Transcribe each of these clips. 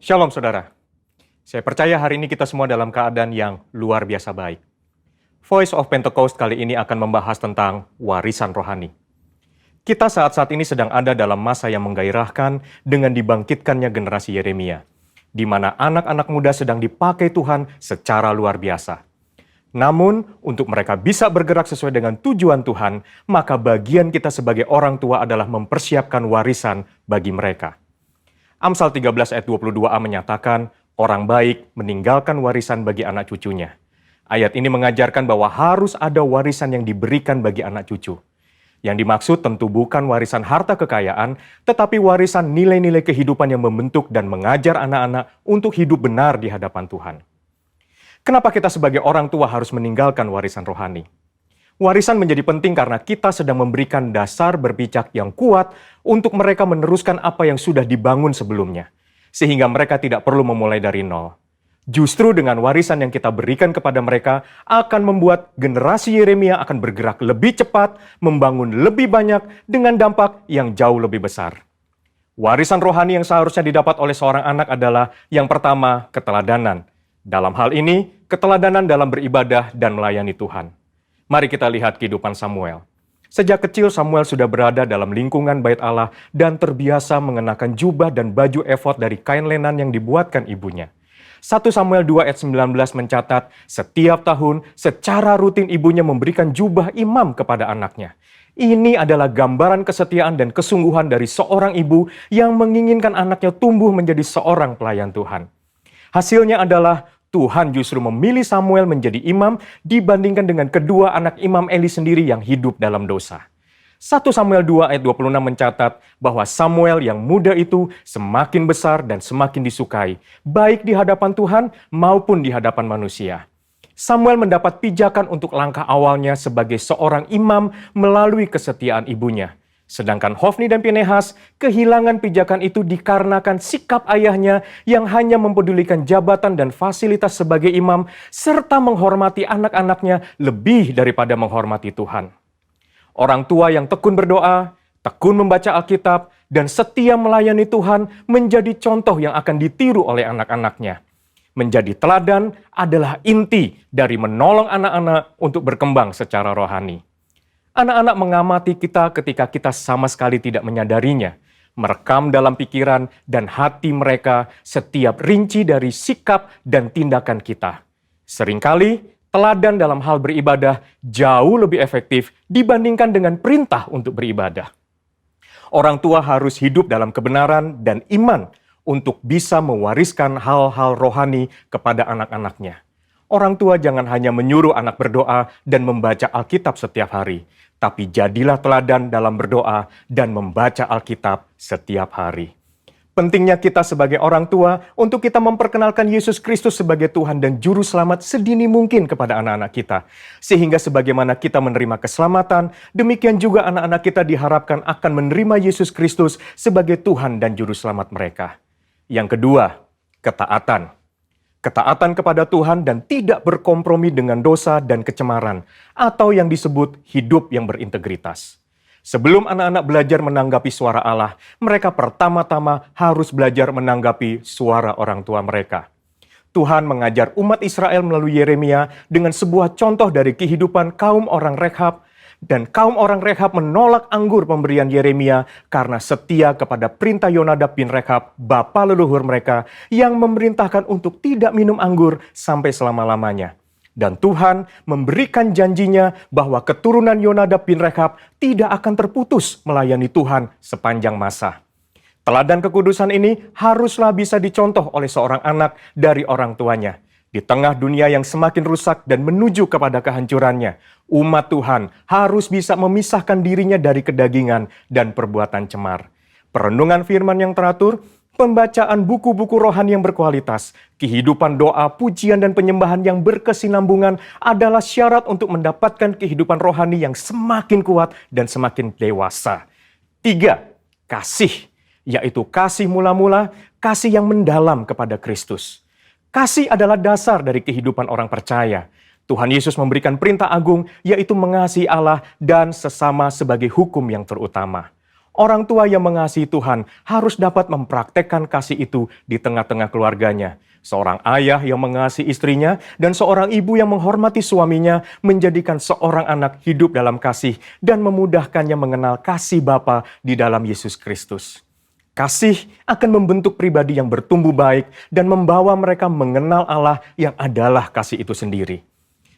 Shalom saudara, saya percaya hari ini kita semua dalam keadaan yang luar biasa baik. Voice of Pentecost kali ini akan membahas tentang warisan rohani. Kita saat-saat ini sedang ada dalam masa yang menggairahkan dengan dibangkitkannya generasi Yeremia, di mana anak-anak muda sedang dipakai Tuhan secara luar biasa. Namun, untuk mereka bisa bergerak sesuai dengan tujuan Tuhan, maka bagian kita sebagai orang tua adalah mempersiapkan warisan bagi mereka. Amsal 13 ayat 22a menyatakan, orang baik meninggalkan warisan bagi anak cucunya. Ayat ini mengajarkan bahwa harus ada warisan yang diberikan bagi anak cucu. Yang dimaksud tentu bukan warisan harta kekayaan, tetapi warisan nilai-nilai kehidupan yang membentuk dan mengajar anak-anak untuk hidup benar di hadapan Tuhan. Kenapa kita sebagai orang tua harus meninggalkan warisan rohani? Warisan menjadi penting karena kita sedang memberikan dasar berpijak yang kuat untuk mereka meneruskan apa yang sudah dibangun sebelumnya, sehingga mereka tidak perlu memulai dari nol. Justru dengan warisan yang kita berikan kepada mereka akan membuat generasi Yeremia akan bergerak lebih cepat, membangun lebih banyak dengan dampak yang jauh lebih besar. Warisan rohani yang seharusnya didapat oleh seorang anak adalah yang pertama, keteladanan. Dalam hal ini, keteladanan dalam beribadah dan melayani Tuhan. Mari kita lihat kehidupan Samuel. Sejak kecil Samuel sudah berada dalam lingkungan bait Allah dan terbiasa mengenakan jubah dan baju efod dari kain lenan yang dibuatkan ibunya. 1 Samuel 2 ayat 19 mencatat, setiap tahun secara rutin ibunya memberikan jubah imam kepada anaknya. Ini adalah gambaran kesetiaan dan kesungguhan dari seorang ibu yang menginginkan anaknya tumbuh menjadi seorang pelayan Tuhan. Hasilnya adalah Tuhan justru memilih Samuel menjadi imam dibandingkan dengan kedua anak imam Eli sendiri yang hidup dalam dosa. 1 Samuel 2 ayat 26 mencatat bahwa Samuel yang muda itu semakin besar dan semakin disukai, baik di hadapan Tuhan maupun di hadapan manusia. Samuel mendapat pijakan untuk langkah awalnya sebagai seorang imam melalui kesetiaan ibunya. Sedangkan Hofni dan Pinehas kehilangan pijakan itu dikarenakan sikap ayahnya yang hanya mempedulikan jabatan dan fasilitas sebagai imam serta menghormati anak-anaknya lebih daripada menghormati Tuhan. Orang tua yang tekun berdoa, tekun membaca Alkitab, dan setia melayani Tuhan menjadi contoh yang akan ditiru oleh anak-anaknya. Menjadi teladan adalah inti dari menolong anak-anak untuk berkembang secara rohani. Anak-anak mengamati kita ketika kita sama sekali tidak menyadarinya, merekam dalam pikiran dan hati mereka setiap rinci dari sikap dan tindakan kita. Seringkali, teladan dalam hal beribadah jauh lebih efektif dibandingkan dengan perintah untuk beribadah. Orang tua harus hidup dalam kebenaran dan iman untuk bisa mewariskan hal-hal rohani kepada anak-anaknya. Orang tua jangan hanya menyuruh anak berdoa dan membaca Alkitab setiap hari, tapi jadilah teladan dalam berdoa dan membaca Alkitab setiap hari. Pentingnya kita sebagai orang tua untuk kita memperkenalkan Yesus Kristus sebagai Tuhan dan Juru Selamat sedini mungkin kepada anak-anak kita. Sehingga sebagaimana kita menerima keselamatan, demikian juga anak-anak kita diharapkan akan menerima Yesus Kristus sebagai Tuhan dan Juru Selamat mereka. Yang kedua, ketaatan. Ketaatan kepada Tuhan dan tidak berkompromi dengan dosa dan kecemaran, atau yang disebut hidup yang berintegritas. Sebelum anak-anak belajar menanggapi suara Allah, mereka pertama-tama harus belajar menanggapi suara orang tua mereka. Tuhan mengajar umat Israel melalui Yeremia dengan sebuah contoh dari kehidupan kaum orang Rekhab, dan kaum orang Rekhab menolak anggur pemberian Yeremia karena setia kepada perintah Yonadab bin Rekhab, bapa leluhur mereka, yang memerintahkan untuk tidak minum anggur sampai selama-lamanya. Dan Tuhan memberikan janjinya bahwa keturunan Yonadab bin Rekhab tidak akan terputus melayani Tuhan sepanjang masa. Teladan kekudusan ini haruslah bisa dicontoh oleh seorang anak dari orang tuanya. Di tengah dunia yang semakin rusak dan menuju kepada kehancurannya, umat Tuhan harus bisa memisahkan dirinya dari kedagingan dan perbuatan cemar. Perenungan firman yang teratur, pembacaan buku-buku rohani yang berkualitas, kehidupan doa, pujian, dan penyembahan yang berkesinambungan adalah syarat untuk mendapatkan kehidupan rohani yang semakin kuat dan semakin dewasa. 3. Kasih, yaitu kasih mula-mula, kasih yang mendalam kepada Kristus. Kasih adalah dasar dari kehidupan orang percaya. Tuhan Yesus memberikan perintah agung, yaitu mengasihi Allah dan sesama sebagai hukum yang terutama. Orang tua yang mengasihi Tuhan harus dapat mempraktekkan kasih itu di tengah-tengah keluarganya. Seorang ayah yang mengasihi istrinya dan seorang ibu yang menghormati suaminya menjadikan seorang anak hidup dalam kasih dan memudahkannya mengenal kasih Bapa di dalam Yesus Kristus. Kasih akan membentuk pribadi yang bertumbuh baik dan membawa mereka mengenal Allah yang adalah kasih itu sendiri.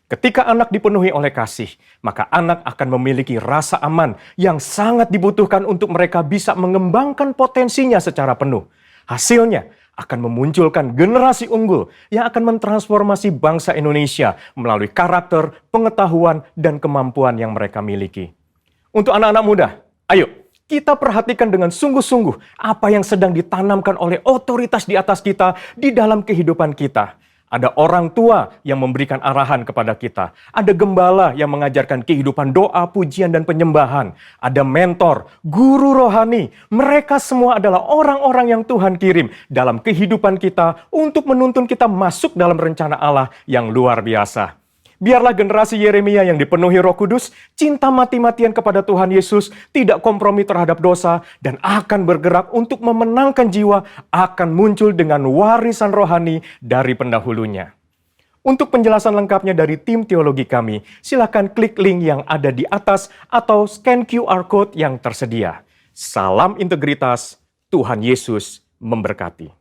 Ketika anak dipenuhi oleh kasih, maka anak akan memiliki rasa aman yang sangat dibutuhkan untuk mereka bisa mengembangkan potensinya secara penuh. Hasilnya akan memunculkan generasi unggul yang akan mentransformasi bangsa Indonesia melalui karakter, pengetahuan, dan kemampuan yang mereka miliki. Untuk anak-anak muda, ayo kita perhatikan dengan sungguh-sungguh apa yang sedang ditanamkan oleh otoritas di atas kita di dalam kehidupan kita. Ada orang tua yang memberikan arahan kepada kita. Ada gembala yang mengajarkan kehidupan doa, pujian, dan penyembahan. Ada mentor, guru rohani. Mereka semua adalah orang-orang yang Tuhan kirim dalam kehidupan kita untuk menuntun kita masuk dalam rencana Allah yang luar biasa. Biarlah generasi Yeremia yang dipenuhi Roh Kudus, cinta mati-matian kepada Tuhan Yesus, tidak kompromi terhadap dosa, dan akan bergerak untuk memenangkan jiwa, akan muncul dengan warisan rohani dari pendahulunya. Untuk penjelasan lengkapnya dari tim teologi kami, silakan klik link yang ada di atas atau scan QR Code yang tersedia. Salam integritas, Tuhan Yesus memberkati.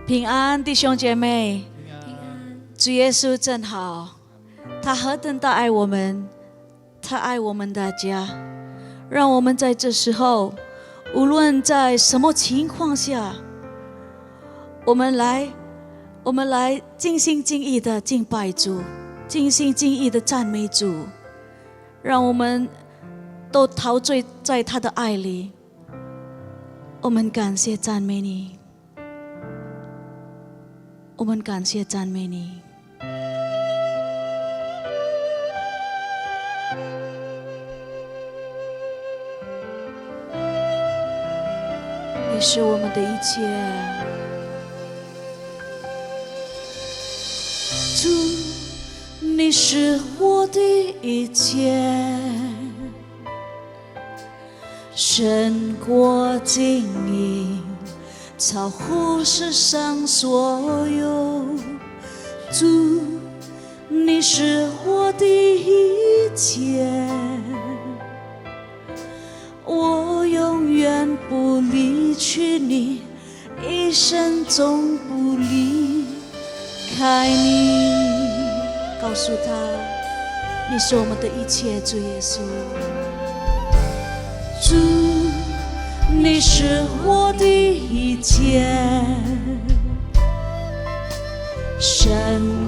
平安，弟兄姐妹，主耶稣真好，他何等的爱我们，他爱我们大家，让我们在这时候，无论在什么情况下，我们来尽心尽意的敬拜主，尽心尽意的赞美主，让我们都陶醉在他的爱里。我们感谢赞美你。我们感谢赞美你，你是我们的一切，主，你是我的一切，胜过金银。超乎世上所有，主，你是我的一切，我永远不离去你，一生中不离开你。告诉他，你是我们的一切，主耶稣。主，你是我的一切，胜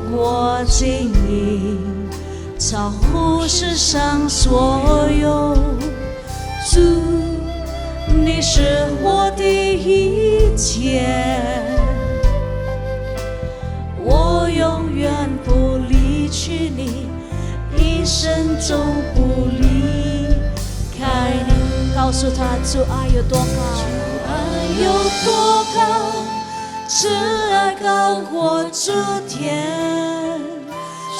过金银，超乎世上所有。主，你是我的一切，我永远不离去你，一生中不离开你。告诉他，主爱有多高，爱有多高，慈爱高过诸天。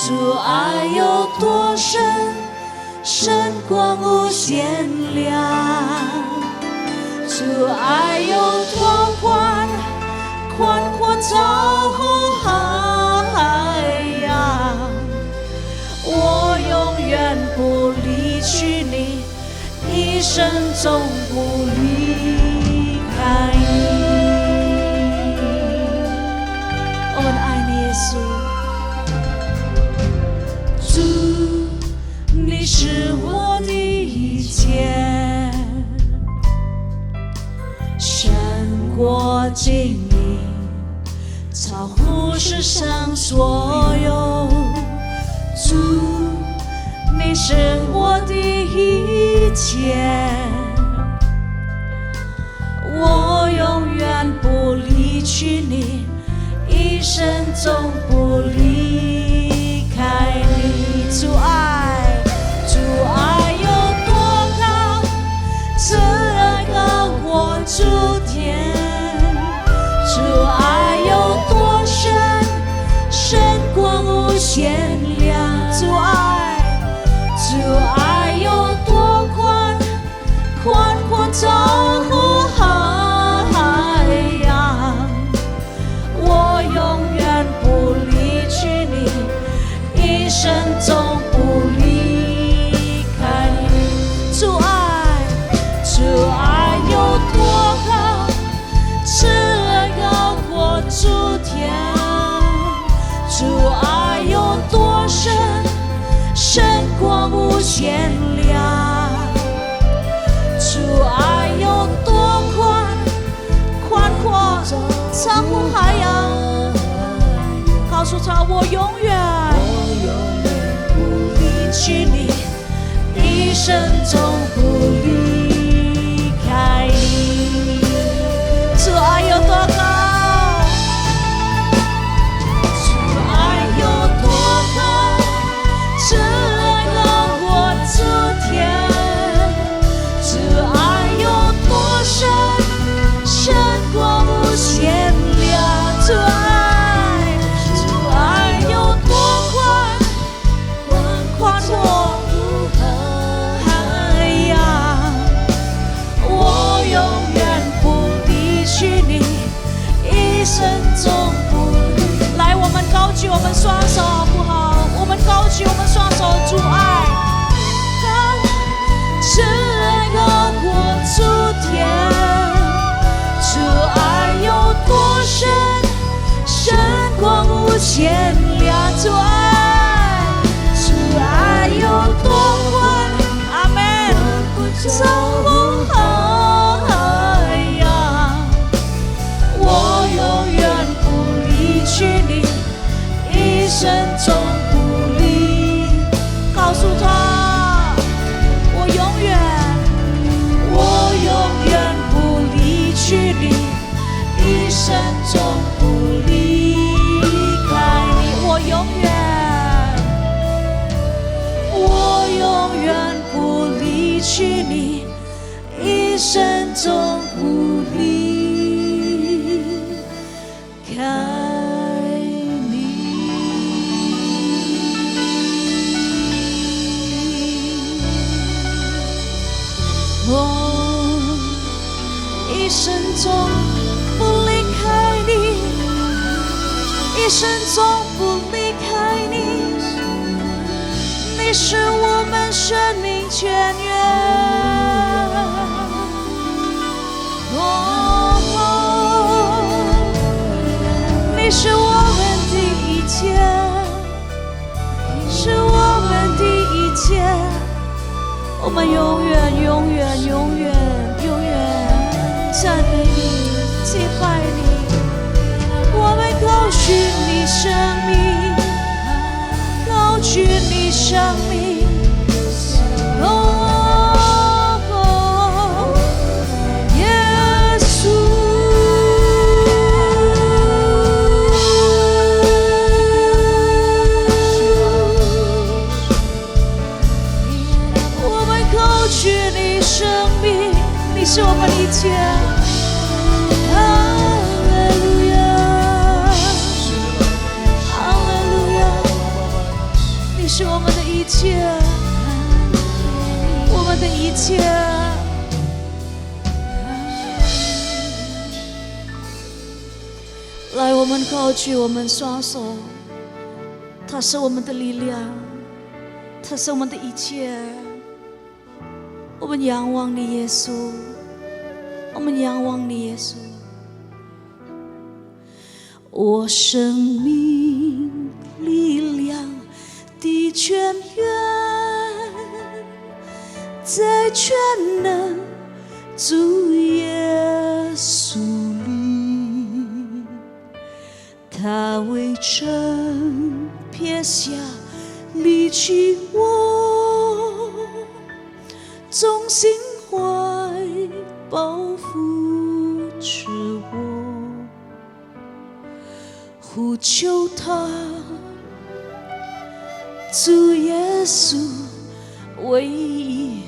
主爱有多深，深过无限量。主爱有多宽，宽阔超乎海洋。我永远不离去你，一生中不离开你。我们爱你，耶稣。主，你是我的一切，胜过金银，超乎世上所有。主，你是我的一切，我永远不离去你，一生中不离开你。主爱，主爱有多高，慈爱高过诸天。主爱有多深，深过无限量。主爱，主爱有多宽，宽阔超乎海洋。我永远不离去你，一生中不离开你。主爱，主爱有多高，慈爱高过诸天。主爱有多深，深过无限量。主爱有多宽，宽阔超乎海洋。告诉他，我永远不离去你，一生中不离开你。主爱有多高，主爱有多高，慈爱高过诸天。主爱有多深，深过无限量。主爱，主爱有多宽，宽阔海洋。我永远不离去你，一生中不离。来，我们高举我们双手好不好？我们高举我们双手，主爱，慈爱高过诸天。主爱有多深，深过无限量。主爱，主爱有多宽，阿们，超乎海洋。我永远不离去你，一生中不离。告诉他，我永远不离去你，一生中不离开你。我永远不离去你，一生中不离开你。我一生中不离开你，一生中不离开你。你是我们生命泉源。你是我们的一切，是我们的一切，我们永远永远永远永远赞美你，敬拜你。我们高举你生命，高举你生命。耶稣，我们高举你生命，你是我们一切。是我们的一切，我们的一切。来，我们高举我们双手，他是我们的力量，他是我们的一切。我们仰望你，耶稣，我们仰望你，耶稣。我生命力量的泉源，在全能主耶稣里，他未曾撇下离弃我，忠心怀抱扶持我，呼求他主耶稣唯一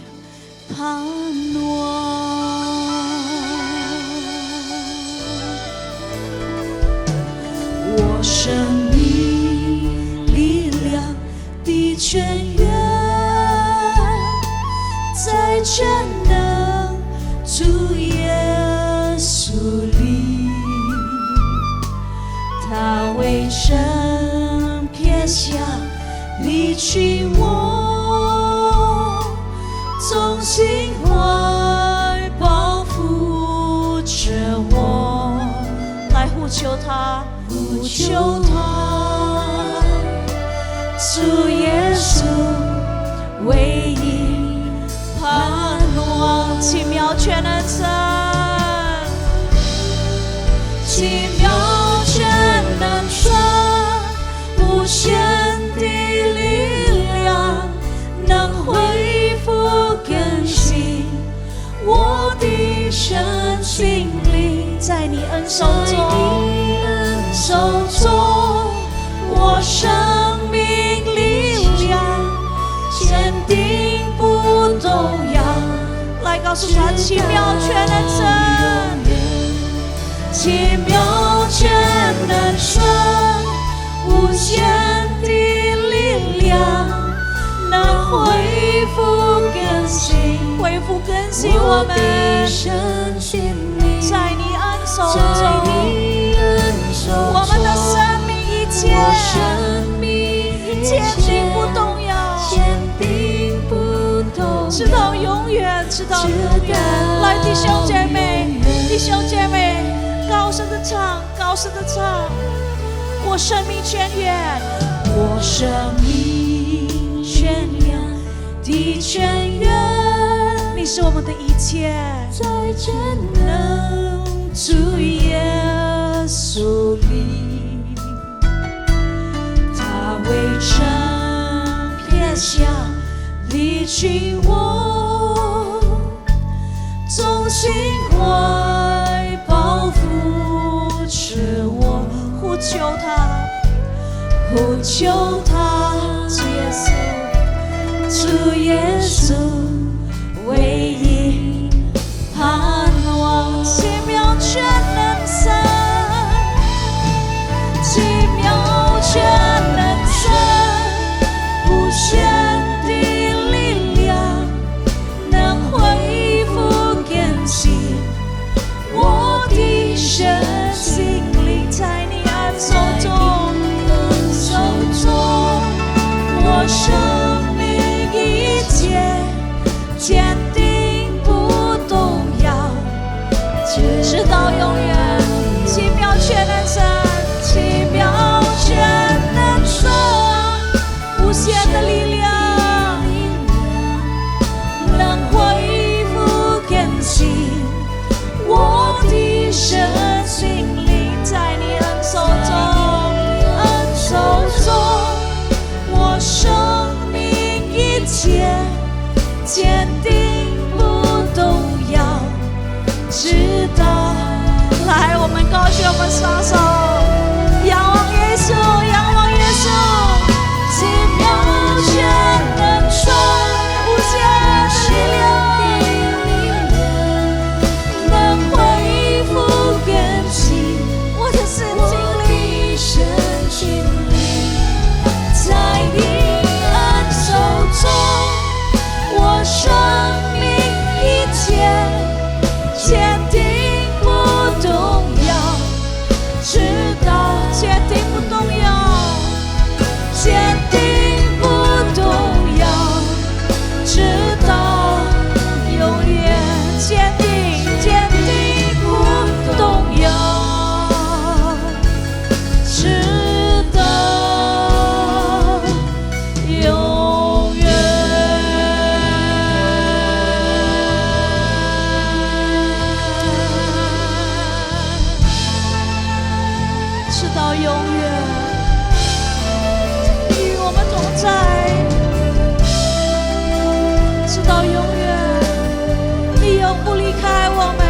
盼望。我生命力量的泉源，在全能主耶稣里，他未曾撇下离弃我，忠心怀抱扶持我。来呼求他，呼求他，主耶稣唯一盼望。奇妙全能神，奇妙全能神，无限的力量能恢复更新我的身心灵，在你恩手中，我生命力量坚定不动摇。来告诉他，奇妙全能神，奇妙全能神，无限的力量能恢复更新，恢复更新我们的身心灵，在你恩手中，我们的生命一切坚定不动摇，直到永远，直到永远。来，弟兄姐妹，弟兄姐妹，高声的唱，高声的唱。我生命泉源，我生命泉源的泉源，你是我们的一切，在全能主耶稣里，他未曾撇下离弃我，忠心怀抱扶持我。呼求他，呼求他，主耶稣，主耶稣唯一盼望。奇妙全能神，奇妙全能神，无限的力量能恢复更新我的身心灵，在你手中，我生的力量，能恢复更新我的身心灵，在你恩手中，恩手中，我生命一切坚定不动摇，直到来，我们高举我们双手，仰望耶稣，仰望耶稣，奇妙全能传无限的力量，能恢复更新我的身心灵，在你恩手中，我生命一切坚定不动摇，直到坚定不动摇，坚定不动摇，直到永远坚定不动摇，直到永远。直到永远，与我们同在，直到永远，你永不离开我们，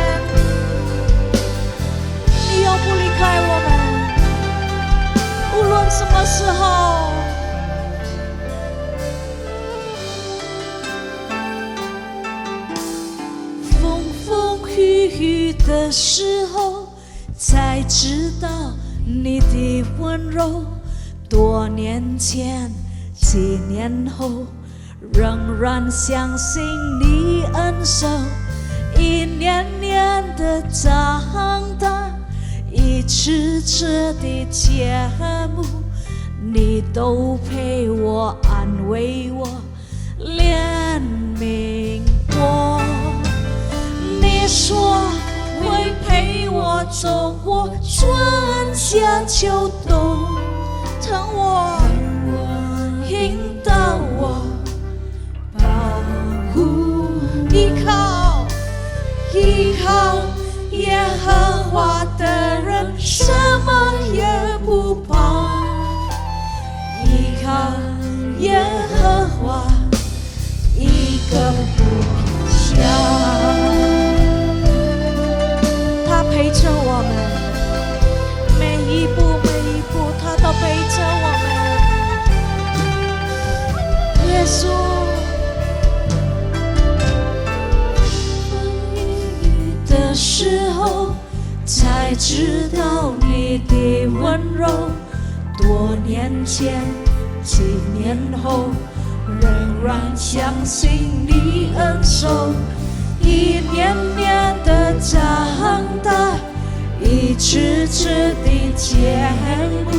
你永不离开我们，无论什么时候。风风雨雨的时候，才知道你的温柔，多年前，几年后，仍然相信你恩手，一年年的长大，一次次的节目，你都陪我、安慰我、怜悯我。你说会陪我走过春夏秋冬，疼我、引导我、保护，依靠耶和华的人，什么也不怕。依靠耶和华，一个不偏向。他陪着我们，每一步他都陪着我们。耶稣，的时候才知道你的温柔，多年前，几年后，仍然相信你恩手，一年年的长大，一次次的节目，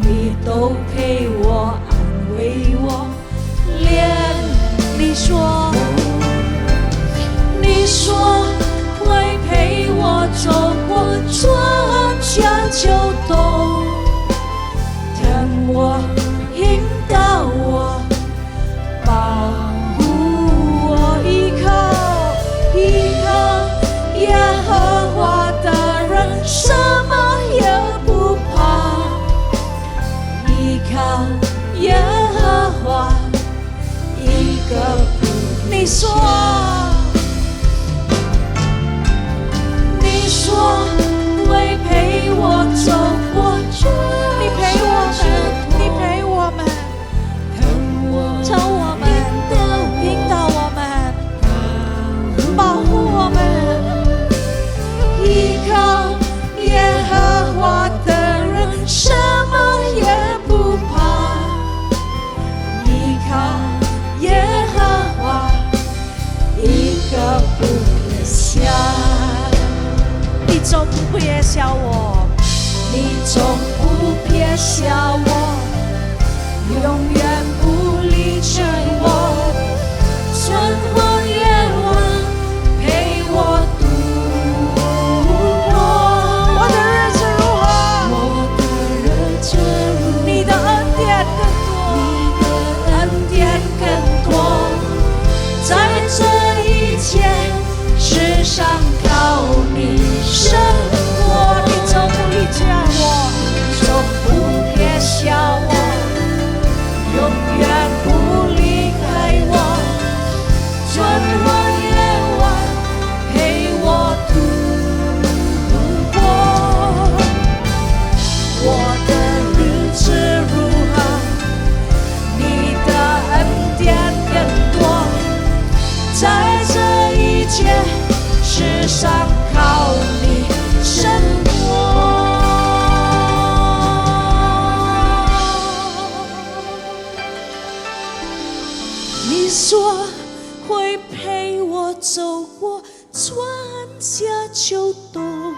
你都陪我、安慰我，你说会陪我走过春夏秋冬，疼我、引导我、保护我，依靠耶和华的人，什么也不怕。依靠耶和华，一个不。你说会陪我走过，你陪我们，疼我们，引导我们，保护我们。依靠耶和华的人，什么也不怕。依靠耶和华，一个不撇下。你总不撇下我，你总不撇下我，永远不离弃我，春光夜晚陪我度过。我的日子如何？你的恩典更多，你说会陪我走过春夏秋冬，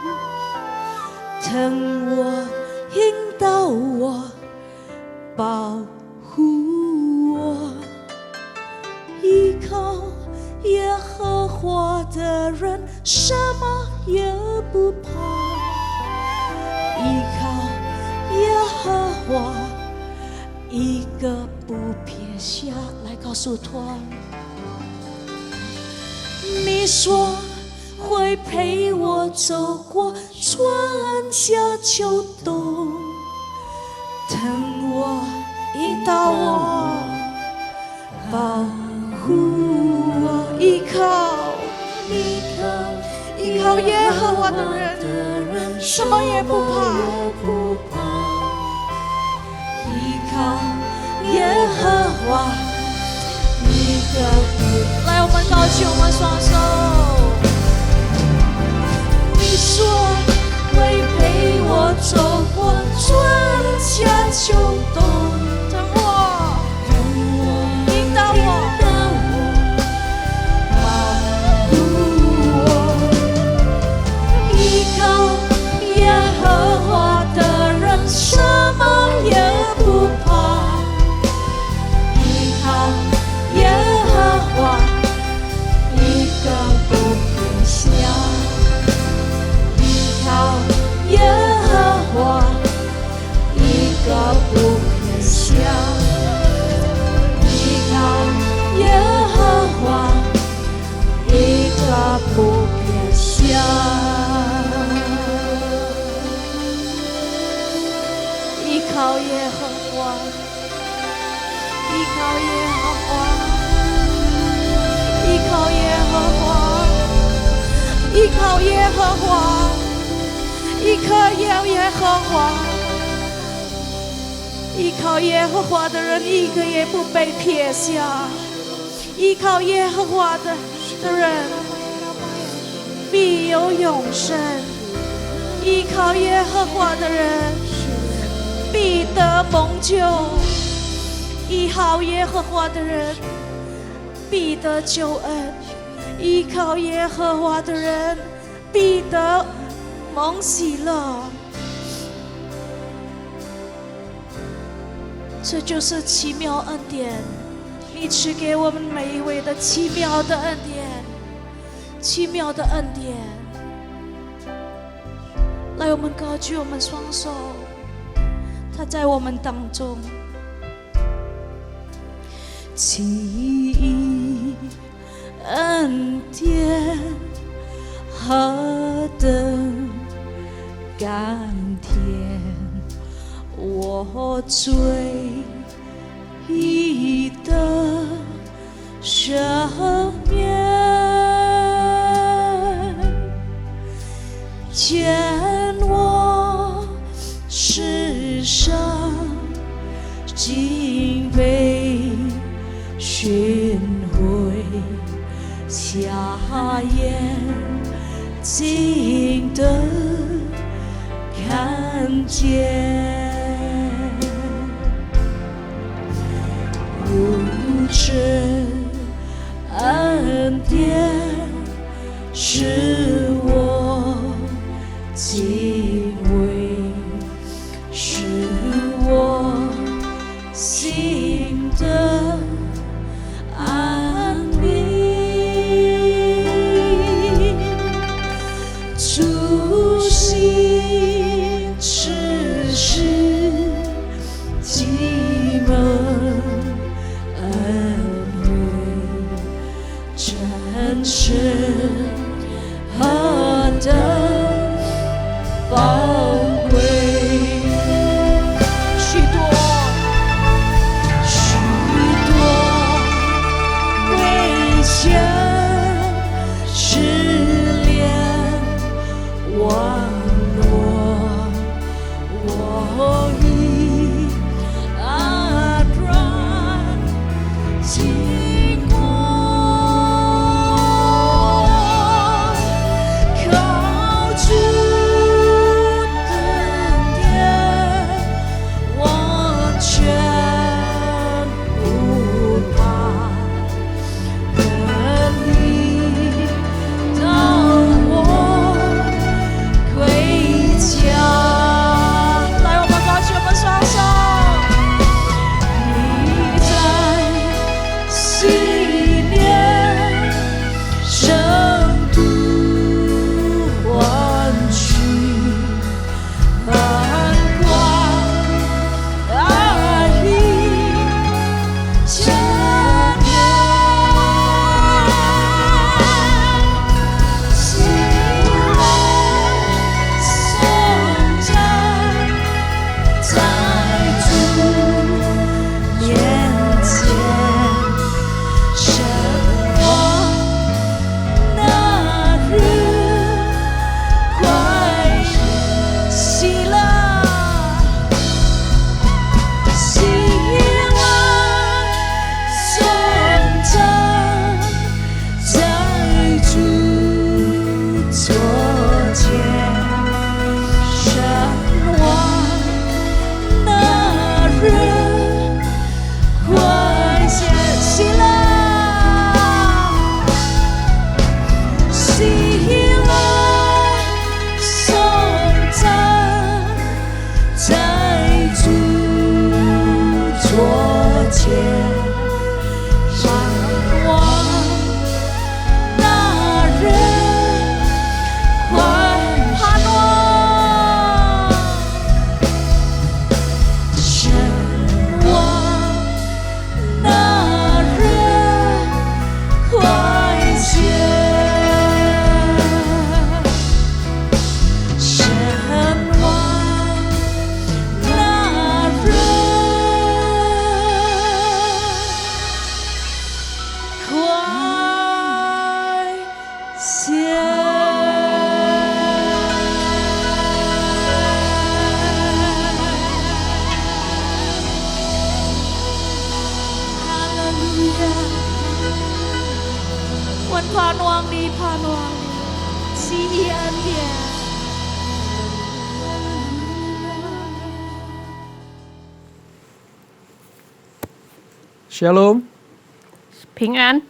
疼我、引导我、保护我，依靠耶和华的人什么也不怕，依靠耶和华一个不撇下。来告诉他，你说会陪我走过春夏秋冬，疼我、引导我、保护我，依靠耶和华的人，什么也不怕。依靠耶和华，一个不。来，我们高举我们双手。你说会陪我走过春夏秋冬，疼我、引导我、保护我，依靠耶和华的人，什么也不怕。依靠耶和华，一个不撇下。依靠耶和华，一个不撇下。依靠耶和华，一个不撇下。依靠耶和华，依靠耶和华，依靠耶和华，依靠耶和华，依靠耶和华，依靠耶和华的人一个也不被撇下。依靠耶和华的人必有永生，依靠耶和华的人必得蒙救，依靠耶和华的人必得救恩，依靠耶和华的人必得蒙喜乐。这就是奇妙恩典，你赐给我们每一位的奇妙的恩典，奇妙的恩典。来，我们高举我们双手，他在我们当中。奇恩典何等甘甜，我罪已得赦免，见我世上竟被寻回，瞎眼睛的看见，如此恩典使我敬畏，使我心的安宁，主心此时寂寞恩惠，真是何等宝贵。许多危险失恋网络，我已软经过，靠主的恩典，我全不怕。วันพานวางดีพานวางดีซีอีอันเดีย Shalom, 平安，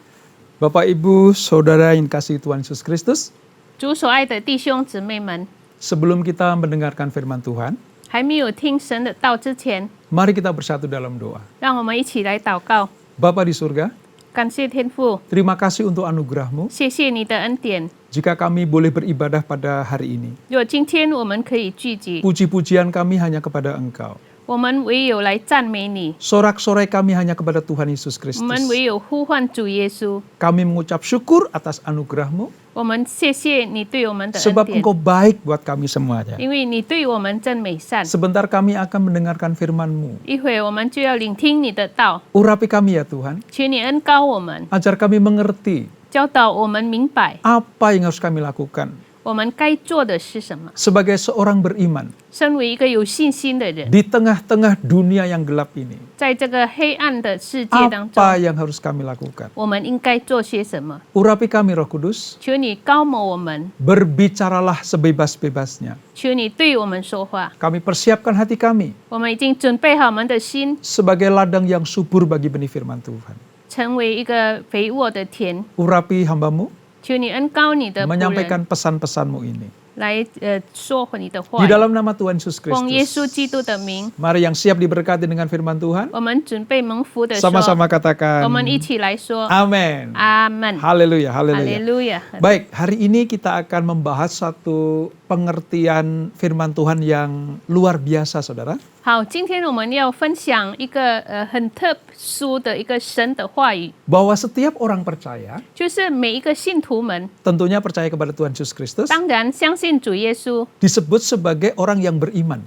Bapak Ibu, Saudara yang kasih Tuhan Yesus Kristus. 主所爱的弟兄姊妹们， Sebelum kita mendengarkan firman Tuhan, 还没有听神的道之前， mari kita bersatu dalam doa. 让我们一起来祷告。 Bapa di surga, 感谢天父， terima kasih untuk anugerah-Mu 谢谢你的恩典。 jika kami boleh beribadah pada hari ini. 若今天我们可以聚集， Puji-pujian kami hanya kepada Engkau. 我们唯有来赞美你， Sorak-sorai kami hanya kepada Tuhan Yesus 我 Kristus. 们唯有呼唤主耶稣。 Kami mengucap syukur atas anugerah-Mu 我们谢谢你对我们的恩 sebab 典， Engkau baik buat kami semuanya. 因为你对我们真美善。 Sebentar kami akan mendengarkan firman-Mu. 一会儿我们就要聆听你的道， Urapi kami ya Tuhan, 求你恩膏我们， ajar kami mengerti 教导我们明白 apa yang harus kami lakukan 我们该做的是什么。 sebagai seorang beriman 身为一个有信心的人， di tengah-tengah dunia yang gelap ini. 在这个黑暗的世界当中， Apa yang harus kami lakukan? 我们应该做些什么？ Urapi kami Roh Kudus, 求你高某我们， berbicaralah sebebas-bebasnya. 求你对我们说话。 Kami persiapkan hati kami 我们已经准备好我们的心， sebagai ladang yang subur bagi benih firman Tuhan. 成为一个肥沃的田。 Urapi hamba-Mu 求你恩高你的仆人 menyampaikan pesan-pesan-Mu ini. 来说你的话 Di，dalam nama Tuhan Yesus 奉耶稣 Kristus. 基督的名， Mari yang siap diberkati dengan firman Tuhan, 我们准备蒙福的说， sama-sama katakan 我们一起来说 Amin. 阿门， Haleluya, 哈 haleluya. 利路亚。 Baik, hari ini kita akan membahas satu pengertian firman Tuhan yang luar biasa, saudara. 好，今天我们要分享一个很特殊的一个神的话语， Bahwa setiap orang percaya, 就是每一个信徒们， tentunya percaya kepada Tuhan Yesus Kristus, 当然相信主耶稣， disebut sebagai orang yang beriman.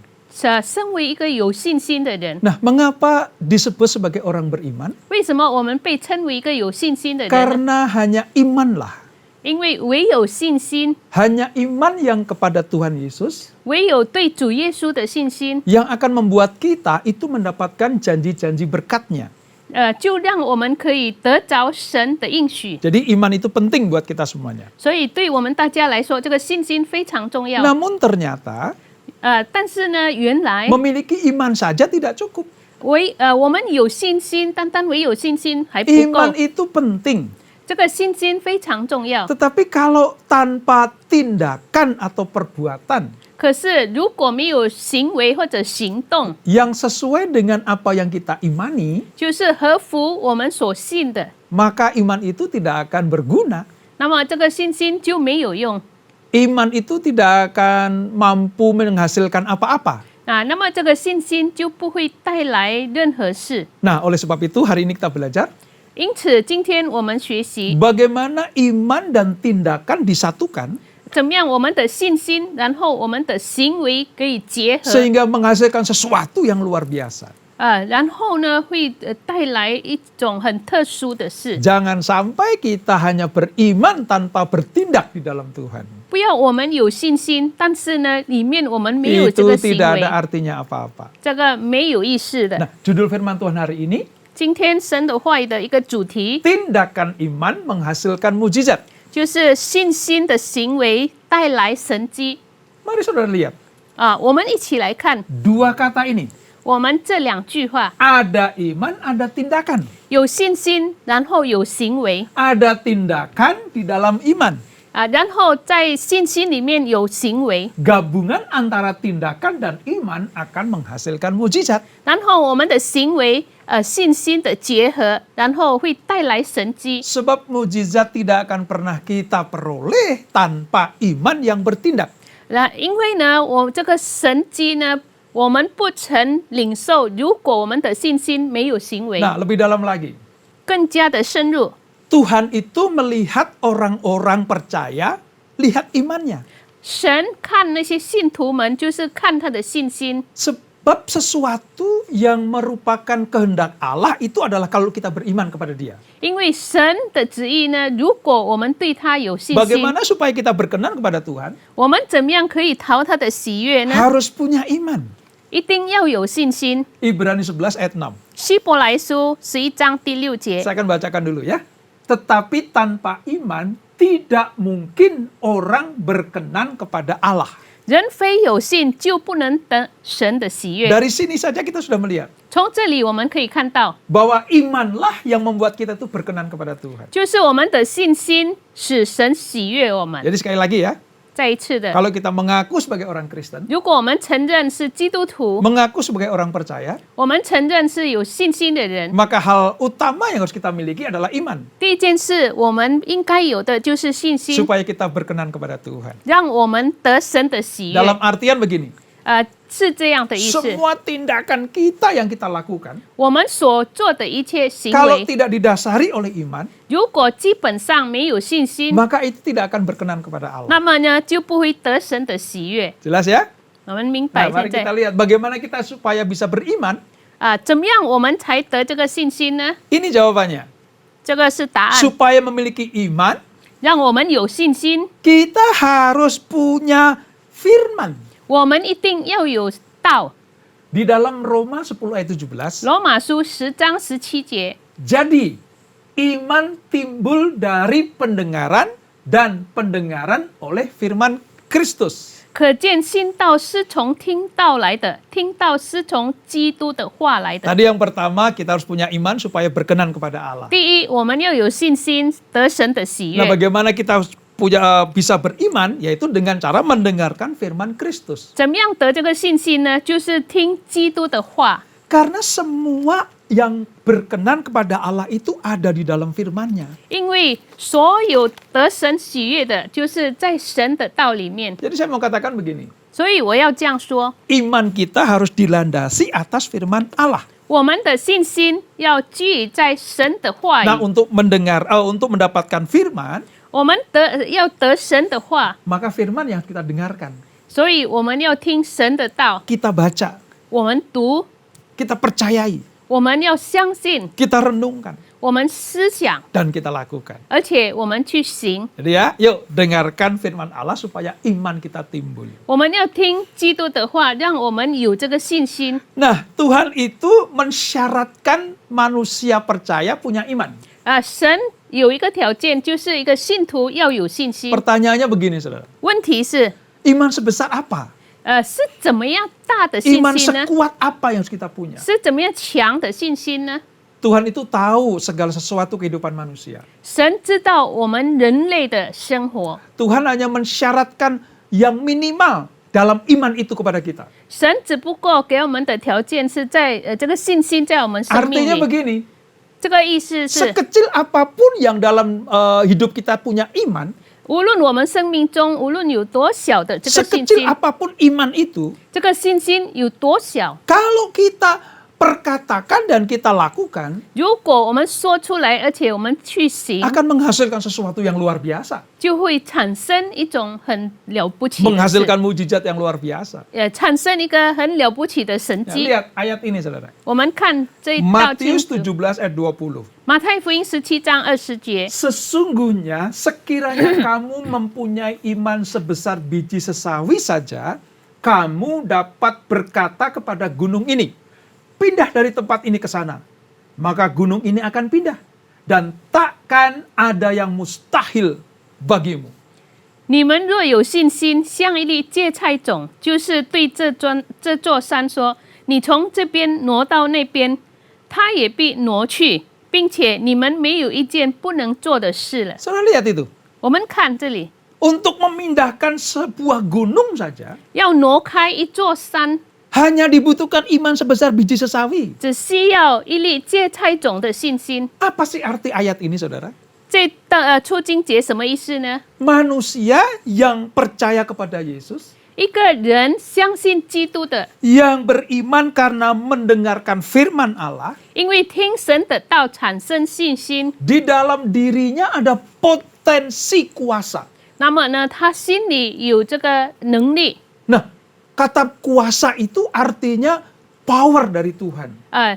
身为一个有信心的人。 Nah, mengapa disebut sebagai orang beriman? 为什么我们被称为一个有信心的人呢？ Karena hanya imanlah, 因为唯有信心， hanya iman yang kepada Tuhan Yesus 唯有对主耶稣的信心， yang akan membuat kita itu mendapatkan janji-janji berkat-Nya. 就让我们可以得着神的应许。 Jadi iman itu penting buat kita semuanya. 所以对我们大家来说，这个信心非常重要。 Namun ternyata 但是呢，原来 memiliki iman saja tidak cukup. 我们有信心，单单唯有信心还不够 Iman。itu penting. 这个信心非常重要。 Tetapi kalau tanpa tindakan atau perbuatan 可是如果没有行为或者行动， yang sesuai dengan apa yang kita imani, 就是合乎我们所信的， maka iman itu tidak akan berguna. 那么这个信心就没有用。 Iman itu tidak akan mampu menghasilkan apa-apa. 那么这个信心就不会带来任何事。 Nah, oleh sebab itu hari ini kita belajar 因此，今天我们学习 bagaimana iman dan tindakan disatukan 怎么样我们的信心，然后我们的行为可以结合， sehingga menghasilkan sesuatu yang luar biasa. 然后呢会带来一种很特殊的事。 Jangan sampai kita hanya beriman tanpa bertindak di dalam Tuhan. 不要我们有信心，但是呢里面我们没有这 Itu 个行 tidak 为 ada，artinya apa-apa. 这个没有意识的。 Nah, judul firman Tuhan hari ini, 今天神的话语的一个主题 tindakan iman menghasilkan mujizat. 就是信心的行为带来神迹 Mari saudara lihat 我们一起来看 dua kata ini. 我们这两句话： Ada iman, ada tindakan. 有信心，然后有行为 Ada tindakan di dalam iman. 然后在信心里面有行为， Gabungan antara tindakan dan iman akan menghasilkan mujizat. 然后我们的行为信心的结合，然后会带来神迹。 Sebab mujizat tidak akan pernah kita peroleh tanpa iman yang bertindak. 因为呢，我这个神迹呢，我们不曾领受，如果我们的信心没有行为， Nah, lebih dalam lagi. 更加的深入。 Tuhan itu melihat orang-orang percaya, lihat imannya. 神看那些信徒们，就是看他的信心。 Sebab sesuatu yang merupakan kehendak Allah itu adalah kalau kita beriman kepada Dia. 因为神的旨意呢，如果我们对他有信心， Bagaimana supaya kita berkenan kepada Tuhan? 我们怎么样可以讨他的喜悦呢？ Harus punya iman. 一定要有信心。 Ibrani 11 ayat 6. 希伯来书11章第6节， Saya akan bacakan dulu ya. Tetapi tanpa iman tidak mungkin orang berkenan kepada Allah. 人非有信就不能得神的喜悦。 Dari sini saja kita sudah melihat 从这里我们可以看到， bahwa imanlah yang membuat kita itu berkenan kepada Tuhan. 就是我们的信心使神喜悦我们。 Jadi sekali lagi ya, 再一次的， kalau kita mengaku sebagai orang Kristen, 如果我们承认是基督徒， mengaku sebagai orang percaya, 我们承认是有信心的人， maka hal utama yang harus kita miliki adalah iman. 第一件事我们应该有的就是信心， Supaya kita berkenan kepada Tuhan. 让我们得神的喜悦。 Dalam artian begini, 是这样的意思。 semua tindakan kita yang kita lakukan, 我们所做的一切行 kalau 为， tidak didasari oleh iman, 如果基本上没有信心， maka itu tidak akan berkenan kepada Allah. 那么呢就不会得神的喜悦。 Jelas ya? 我们明 Nah, 白 mari 现 kita 在 lihat bagaimana kita supaya bisa beriman. 怎么样我们才得这个信心呢？ Ini jawabannya. 这个是答案。 Supaya memiliki iman, 让我们有信心， kita harus punya firman. 我们一定要有道。 Di dalam Roma 10 ayat 17, 罗马书10章17节， jadi iman timbul dari pendengaran dan pendengaran oleh firman Kristus. 可见信道是从听道来的，听道是从基督的话来的。 Tadi yang pertama kita harus punya iman supaya berkenan kepada Allah. 第一，我们要有信心得神的喜 Nah, 悦。 bagaimana kita bisa beriman? Yaitu dengan cara mendengarkan firman Kristus. 怎么样得这个信心呢？就是听基督的话。 Karena semua yang berkenan kepada Allah itu ada di dalam firman-Nya. 因为所有得神喜悦的，就是在神的道里面。 Jadi saya mau katakan begini, 所以我要这样说： iman kita harus dilandasi atas firman Allah. 我们的信心要居于在神的话 Nah, 语。 untuk mendapatkan firman, 我们要得神的话， maka firman yang kita dengarkan, 所以我们要听神的道， kita baca, 我们读， kita percayai, 我们要相信， kita renungkan, 我们思想， dan kita lakukan. 而且我们去行。 Jadi ya, yuk dengarkan firman Allah supaya iman kita timbul. 我们要听基督的话，让我们有这个信心。 Nah, Tuhan itu mensyaratkan manusia percaya punya iman. 神有一个条件，就是一个信徒要有信心。 Pertanyaannya begini, saudara. 问题是， Iman sebesar apa? 是怎么样大的信 Iman 心呢？ sekuat apa yang harus kita punya? 是怎么样强的信心呢？ Tuhan itu tahu segala sesuatu kehidupan manusia. 神知道我们人类的生活， Tuhan hanya mensyaratkan yang minimal dalam iman itu kepada kita. 神只不过给我们的条件是在这个信心在我们生命 Artinya 里。 begini, 这个意思是， sekecil apapun yang dalam hidup kita punya iman, 无论我们生命中无论有多小的这个信 sekecil 心， apapun iman itu, 这个信心有多小， kalau kita perkatakan dan kita lakukan, 如果我们说出来，而且我们去行， akan menghasilkan sesuatu yang luar biasa. 就会产生一种很了不起的事， Menghasilkan mujizat yang luar biasa. 产生一个很了不起的神 Ya, 迹。 lihat ayat ini, saudara. 我们看这一道经 Matius 文， 17 ayat 20. 马太福音17章20节。 Sesungguhnya sekiranya kamu mempunyai iman sebesar biji sesawi saja, kamu dapat berkata kepada gunung ini, pindah dari tempat ini ke sana. Maka gunung ini akan pindah. Dan takkan ada yang mustahil bagimu. 你们若有信心，像一粒芥菜种，就是对这座山说：“你从这边挪到那边，它也必挪去，并且你们没有一件不能做的事了。 Saudara lihat itu. ”我们看这里， Untuk memindahkan sebuah gunung saja, 要挪开一座山， hanya dibutuhkan iman sebesar biji sesawi. 只需要一粒芥菜种的信心。 Apa sih arti ayat ini, saudara? 这出经节什么意思呢？ Manusia yang percaya kepada Yesus, 一个人相信基督的， yang beriman karena mendengarkan firman Allah, 因为听神的道产生信心， di dalam dirinya ada potensi kuasa. 那么呢，他心里有这个能力。 Nah, kata kuasa itu artinya power dari Tuhan.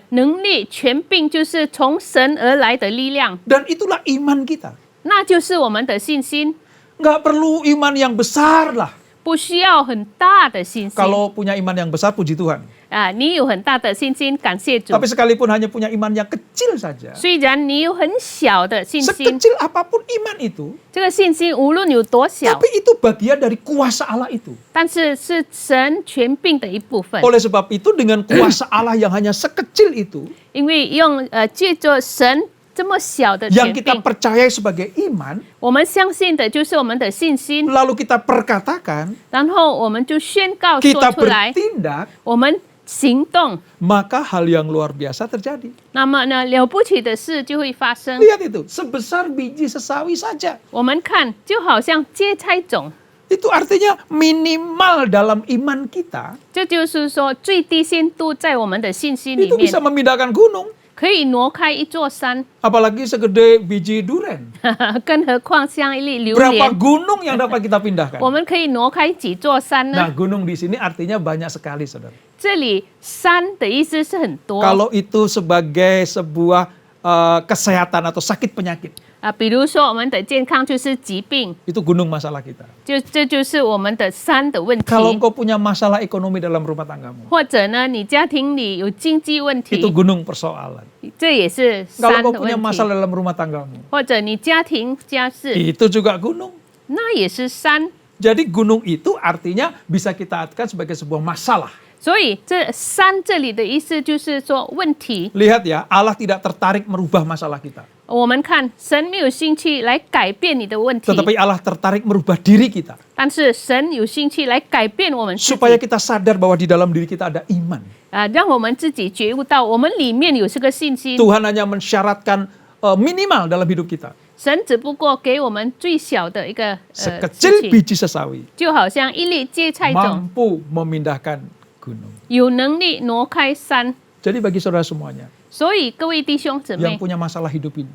能力、权柄就是从神而来的力量， Dan itulah iman kita. 那就是我们的信心。 Nggak perlu iman yang besar lah. 不需要很大的信心 Kalau punya iman yang besar, puji Tuhan. 啊，你有很大的信心，感谢主。 Tapi sekalipun hanya punya iman yang kecil saja, 虽然你有很小的信心， sekecil apapun iman itu, 这个信心无论有多小， tapi itu bagian dari kuasa Allah itu. 但是是神权柄的一部分。 Oleh sebab itu, dengan kuasa Allah yang hanya sekecil itu, 因为借着神这么小的 yang 权 kita 柄， percayai sebagai iman, 我们相信的就是我们的信心， lalu kita perkatakan, 然后我们就宣告 kita 说出来， bertindak, 我们行动， maka hal yang luar biasa terjadi. 那么呢，了不起的事就会发生。 Lihat itu, sebesar biji sesawi saja. 我们看，就好像芥菜种， Itu artinya minimal dalam iman kita, 这就是说最低限度在我们的信心里 itu 面 bisa memindahkan gunung. 可以挪开一座山， Apalagi segede biji duren. 更何况像一粒榴 Berapa 莲， gunung yang dapat kita pindahkan? 我们可以挪开几座山 Nah, 呢？ gunung di sini artinya banyak sekali, saudara. 这里山的意思是很多 Kalau itu sebagai sebuah kesehatan atau sakit penyakit, 啊，比如说我们的健康就是疾病， itu gunung masalah kita. 这就是我们的山的问题。 Kalau engkau punya masalah ekonomi dalam rumah tanggamu, 或者呢，你家庭里有经济问 itu 题， gunung persoalan. 这也是 Kalau 山 engkau 的 punya 问题。 masalah dalam rumah tanggamu, 或者你家庭家事， itu juga gunung. 那也是山。 Jadi gunung itu artinya bisa kita artikan sebagai sebuah masalah. 所以这山这里的意思就是说问题。 Lihat ya, Allah tidak tertarik merubah masalah kita. 我们看神没有兴趣来改变你的问题， Tetapi Allah tertarik merubah diri kita. 但是神有兴趣来改变我们自 Supaya 己 kita sadar bahwa di dalam diri kita ada iman. 啊，让我们自己觉悟到我们里面有这个信心。 Tuhan hanya mensyaratkan minimal dalam hidup kita. 神只不过给我们最小的一个事 Sekecil 情， biji sesawi 就好像一粒芥菜种， mampu memindahkan gunung. 有能力挪开山。 Jadi bagi saudara semuanya 所以各位弟兄姊 yang 妹， punya masalah hidup ini,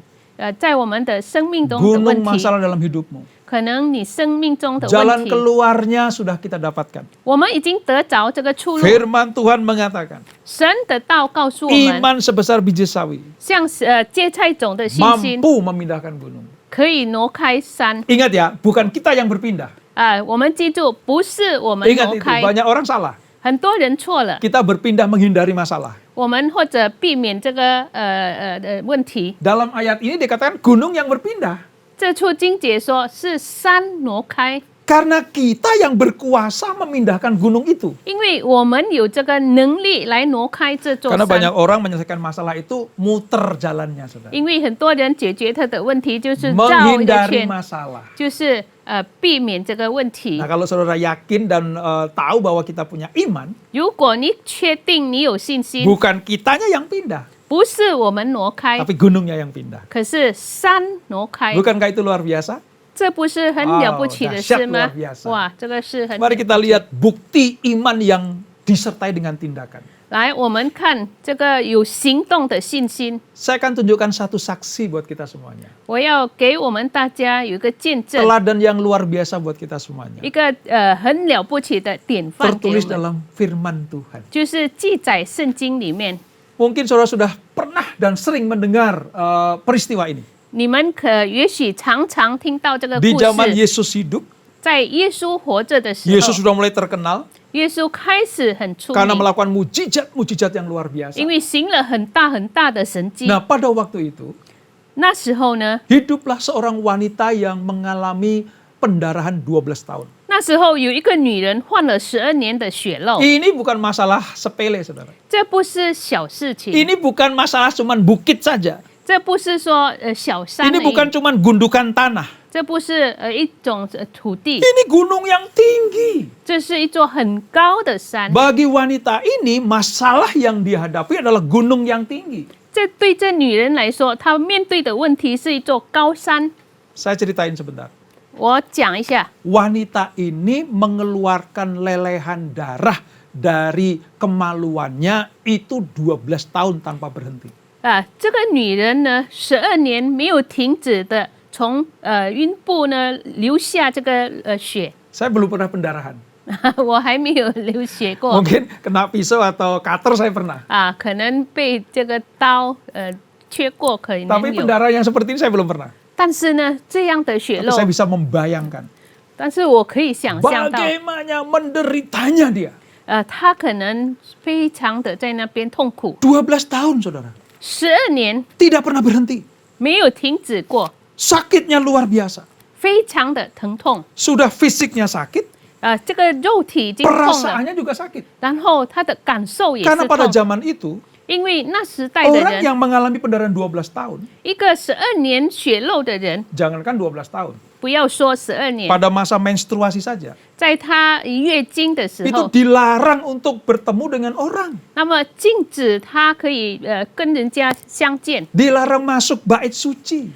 在我们的生命中的问 gunung 题， masalah dalam hidupmu, 可能你生命中的问 jalan 题， keluarnya sudah kita dapatkan. 我们已经得着这个出路。 Firman Tuhan mengatakan, 神的道告诉我们， iman sebesar biji sawi 像芥菜种的信心 mampu memindahkan gunung. 可以挪开山 Ingat ya, bukan kita yang berpindah. 啊！我们记住，不是我们 Ingat 挪 itu, 开， banyak orang salah. 很多人错了。 Kita berpindah menghindari masalah. 我们或者避免这个问题。 Dalam ayat ini dikatakan gunung yang berpindah. 这处经节说是山挪开， Karena kita yang berkuasa memindahkan gunung itu. 因为我们有这个能力来挪开这座 Karena banyak 山。 orang menyelesaikan masalah itu muter jalannya, saudara. 因为很多人解决他的问题就是绕一个 Menghindari 圈， masalah. 就是避免这个问题 Nah,。kalau saudara yakin dan tahu bahwa kita punya iman, 如果你确定你有信心， bukan kitanya yang pindah, 不是我们挪开， tapi gunungnya yang pindah. 可是山挪开， Bukankah itu luar biasa? 这不是很了不起的事吗 dahsyat luar biasa 哇，这个是很 Mari kita lihat bukti iman yang disertai dengan tindakan. 来，我们看这个有行动的信心。 Saya akan tunjukkan satu saksi buat kita semuanya. 我要给我们大家有一个见证， Teladan yang luar biasa buat kita semuanya. 一个很了不起的典范给我 Tertulis 们， dalam firman Tuhan. 就是记载圣经里面。 Mungkin saudara sudah pernah dan sering mendengar peristiwa ini. 你们也许常常听到这个 Di 故 zaman 事， Yesus hidup, 在耶稣活着的时 Yesus 候， sudah mulai terkenal 耶稣开始很出 karena 名， melakukan mujizat-mujizat yang luar 因 biasa. 为行了很大的神迹。 Nah, pada waktu itu, 那时候呢， hiduplah seorang wanita yang mengalami pendarahan 12 tahun. 那时候有一个女人患了12年的血漏， Ini bukan masalah sepele, saudara. 这不是小事情， Ini bukan masalah cuman bukit saja. 这不是说小山 Ini 而 bukan 已， cuman gundukan tanah. 这不是一种土地， Ini gunung yang tinggi. 这是一座很高的山。 Bagi wanita ini, masalah yang dihadapi adalah gunung yang tinggi. 这对这女人来说，她面对的问题是一座高山。 Saya ceritain sebentar. 我讲一下， Wanita ini mengeluarkan lelehan darah dari kemaluannya itu 12 tahun tanpa berhenti. 这个女人呢，12年没有停止的从阴部呢流下这个血， Saya belum pernah pendarahan. 我还没有流血过 Mungkin kena pisau atau cutter saya pernah. 可能被这个刀切过，可能 Tapi 有。 pendarahan yang seperti ini saya belum pernah. 但是呢，这样的血 Tapi 漏 saya bisa membayangkan. 但是我可以想象到， bagaimana menderitanya dia. 他可能非常的在那边痛苦， 12 tahun, saudara. 12年 Tidak pernah berhenti. 没有停止过， Sakitnya luar biasa. 非常的疼痛。 Sudah fisiknya sakit, 这个肉体已经痛了， perasaannya juga sakit. 然后他的感受也 Karena 是 pada 痛， zaman itu, 因为那时代的 orang 人， yang mengalami pendarahan 12 tahun, 一个12年血肉的人， jangankan 12 tahun, 不要说12年， pada masa menstruasi saja, 在他月经的时 itu 候， dilarang untuk bertemu dengan orang. 那么禁止他可以跟人家相见， Dilarang masuk bait suci.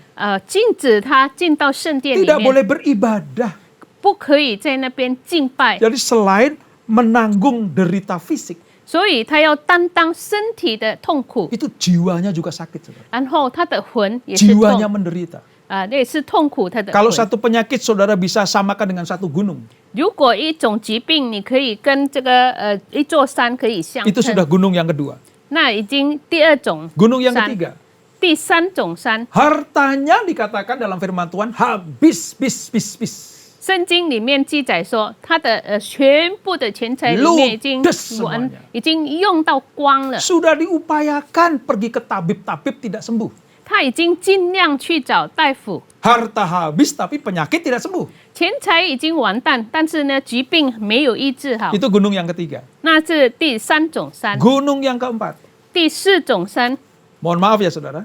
禁止他进到圣殿里 Tidak 面， boleh beribadah. 不可以在那边敬拜， Jadi selain menanggung derita fisik, 所以他要担当身体的痛苦， itu jiwanya juga sakit, saudara. 然后他的魂也是 Jiwanya 痛， menderita. 那也是痛苦他的 Kalau 魂。 satu penyakit saudara bisa samakan dengan satu gunung, 如果一种疾病，你可以跟这个一座山可以相 itu sudah 称， gunung yang kedua. 那已经第二种 Gunung yang 山， ketiga, 第三种山。 hartanya dikatakan dalam firman Tuhan habis, bis. 圣经里面记载说，他的全部的钱财里面已经 ludes semuanya. 已经用到光了， Sudah diupayakan pergi ke tabib-tabib tidak sembuh. 他已经尽量去找大夫， Harta habis tapi penyakit tidak sembuh. 钱财已经完蛋，但是呢，疾病没有医治好。 Itu gunung yang ketiga. 那是第三种山， Gunung yang keempat. 第四种山， Mohon maaf ya saudara.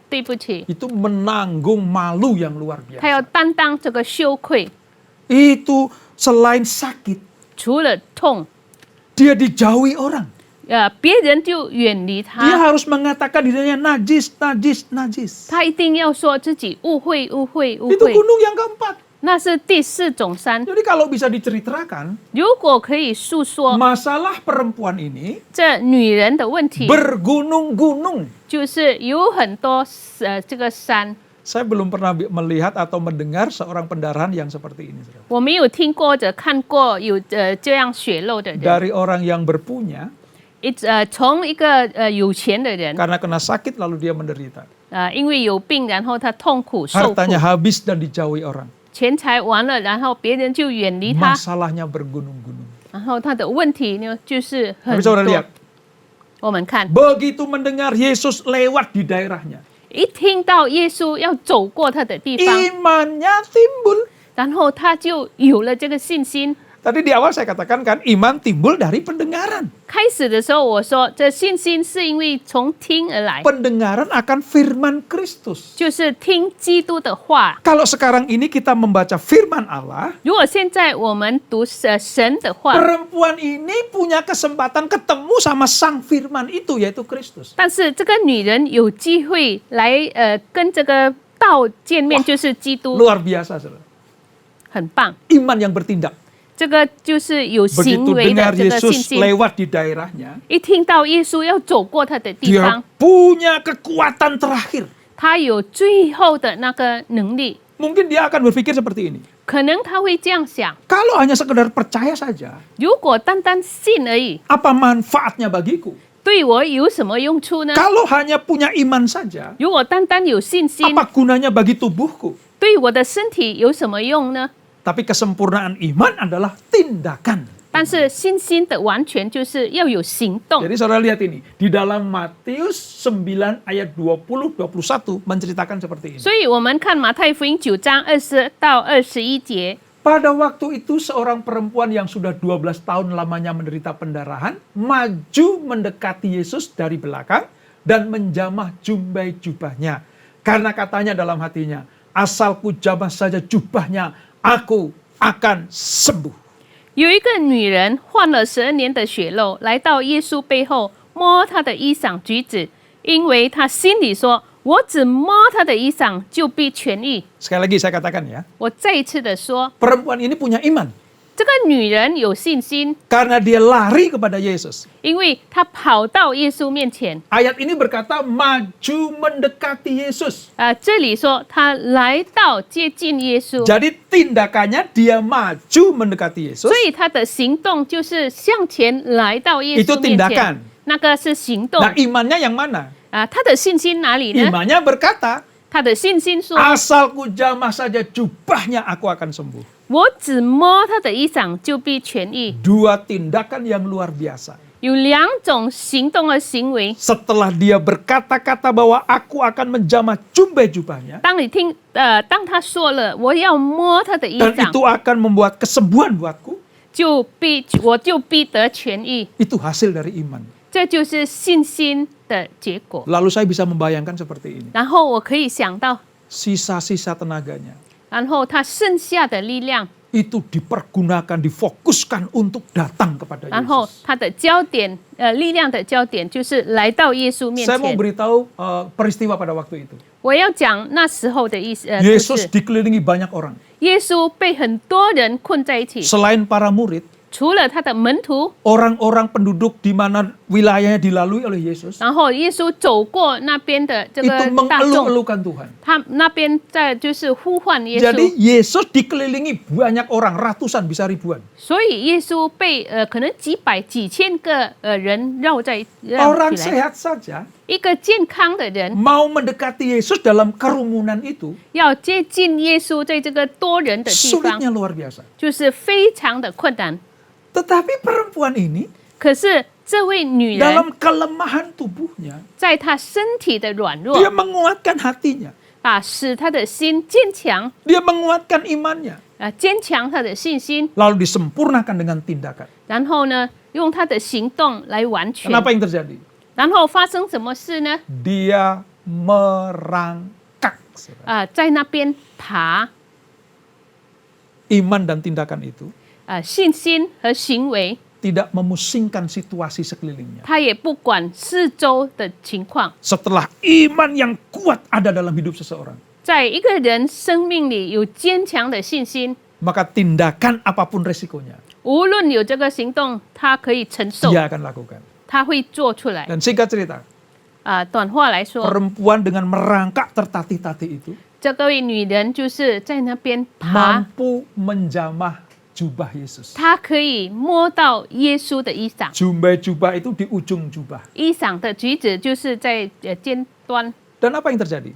对不起， Itu menanggung malu yang luar 他要 biasa. 担当这个羞愧， Itu selain sakit, 除了痛， dia dijauhi orang. 别人就远离 Dia 他， harus mengatakan dirinya najis. 他一定要说自己误会。 Itu gunung yang keempat. 那是第四种山。 Jadi kalau bisa diceritakan, 如果可以诉说 masalah perempuan ini 这女人的问题， bergunung-gunung. 就是有很多这个山， Saya belum pernah melihat atau mendengar seorang pendarahan yang seperti ini, saudara. 我没有听过或者看过有这样血肉的人。 Dari orang yang berpunya, 从一个有钱的人， karena kena sakit lalu dia menderita. 因为有病，然后他痛苦受苦， Hartanya habis dan dijauhi orang. 钱财完了，然后别人就远离他， Masalahnya bergunung-gunung. 然后他的问题呢就是很 Tapi saudara 多 lihat,。我们看， begitu mendengar Yesus lewat di daerahnya, 一听到耶稣要走过他的地方， imannya timbul. 然后他就有了这个信心。 Tadi di awal saya katakan kan iman timbul dari pendengaran. 开始的时候我说，这信心是因为从听而来， Pendengaran akan firman Kristus. 就是听基督的话。 Kalau sekarang ini kita membaca firman Allah, 如果现在我们读神的话， perempuan ini punya kesempatan ketemu sama sang firman itu yaitu Kristus. 但是这个女人有机会来跟这个道见面，就是基督， Luar biasa, saudara. 很棒。 Iman yang bertindak. 这个就是有行 Begitu 为的 dengar 这个信 Yesus 心。 lewat di daerahnya, 一听到耶稣要走过他的地 dia 方， punya kekuatan terakhir. 他有最后的那个能力， Mungkin dia akan berpikir seperti ini. 可能他会这样想： Kalau hanya sekedar percaya saja, 如果单单信而已， apa manfaatnya bagiku? 对我有什么用处呢？ Kalau hanya punya iman saja, 如果单单有信心， apa gunanya bagi tubuhku? 对我的身体有什么用呢？ Tapi kesempurnaan iman adalah tindakan. 但是信心的完全就是要有行动。 Jadi saudara lihat ini, di dalam Matius 9 ayat 20-21 menceritakan seperti ini. 所以我们看马太福音9章20到21节， Pada waktu itu seorang perempuan yang sudah 12 tahun lamanya menderita pendarahan, maju mendekati Yesus dari belakang dan menjamah jumbai jubahnya. Karena katanya dalam hatinya, asalku jamah saja jubahnya, aku akan sembuh. 有一个女人患了12年的血肉，来到耶稣背后摸他的衣裳举止，因为她心里说：“我只摸他的衣裳，就必痊愈。” Sekali lagi saya katakan ya, 我再一次的说， perempuan ini punya iman. 这个女人有信心， Karena dia lari kepada Yesus. 因为她跑到耶稣面前。 Ayat ini berkata maju mendekati Yesus. 这里说她来到接近耶稣， Jadi tindakannya dia maju mendekati Yesus. 所以她的行动就是向前来到耶 Itu 稣面 tindakan. 前。那个是行动 Nah imannya yang mana? 她的信心哪里呢？ Imannya berkata, 她的信心说。 asalku jamah saja jubahnya aku akan sembuh. 我只摸他的衣裳就必痊愈。 Dua tindakan yang luar biasa. 有两种行动和行为， Setelah dia berkata-kata bahwa aku akan menjamah jubah jubahnya, 当他说了我要摸他的衣 dan 裳， itu akan membuat kesembuhan buatku, 我就必得痊愈。 itu hasil dari iman. 这就是信心的结果。 Lalu saya bisa membayangkan seperti ini. 然后我可以想到， Sisa-sisa tenaganya 然后他剩下的力量， itu dipergunakan, difokuskan untuk datang kepada 然后 Yesus. 他的焦点，力量的焦点就是来到耶稣面 Saya mau 前。 beritahu peristiwa pada waktu itu. 我要讲那时候的故 Yesus 事。 dikelilingi banyak orang. 耶稣被很多人困在一起， Selain para murid, 除了他的门徒， orang-orang penduduk di mana wilayahnya dilalui oleh Yesus 然后耶稣走过那边的这 itu 个大众， mengeluh-elukan Tuhan. 他那边在就是呼唤耶 Jadi 稣， Yesus dikelilingi banyak orang, ratusan bisa ribuan. 所以耶稣被可能几百几千个人绕起 Orang 来。 sehat saja 一个健康的人 mau mendekati Yesus dalam kerumunan itu 要接近耶稣，在这个多人的地方 sulitnya luar biasa. 就是非常的困难。 Tetapi perempuan ini 可是这位女人 dalam kelemahan tubuhnya 在她身体的软弱 dia menguatkan hatinya, 使她的心坚强， dia menguatkan imannya, 坚强她的信心， lalu disempurnakan dengan tindakan. 然后呢，用她的行动来完全。 Kenapa yang terjadi? 然后发生什么事呢？ Dia merangkak. 在那边爬， Iman dan tindakan itu 信心和行为， tidak memusingkan situasi sekelilingnya. 她也不管四周的情况。 Setelah iman yang kuat ada dalam hidup seseorang, 在一个人生命里有坚强的信心， maka tindakan apapun resikonya, 无论有这个行动，他可以承受， dia akan lakukan. 他会做出来。 Dan singkat cerita, 短话来说， perempuan dengan merangkak tertatih-tatih itu 这个位女人就是在那边爬， mampu menjamah jubah Yesus. 她可以摸到耶稣的衣裳， Jubah itu di ujung jubah. 衣裳的举止就是在尖端。 Dan apa yang terjadi?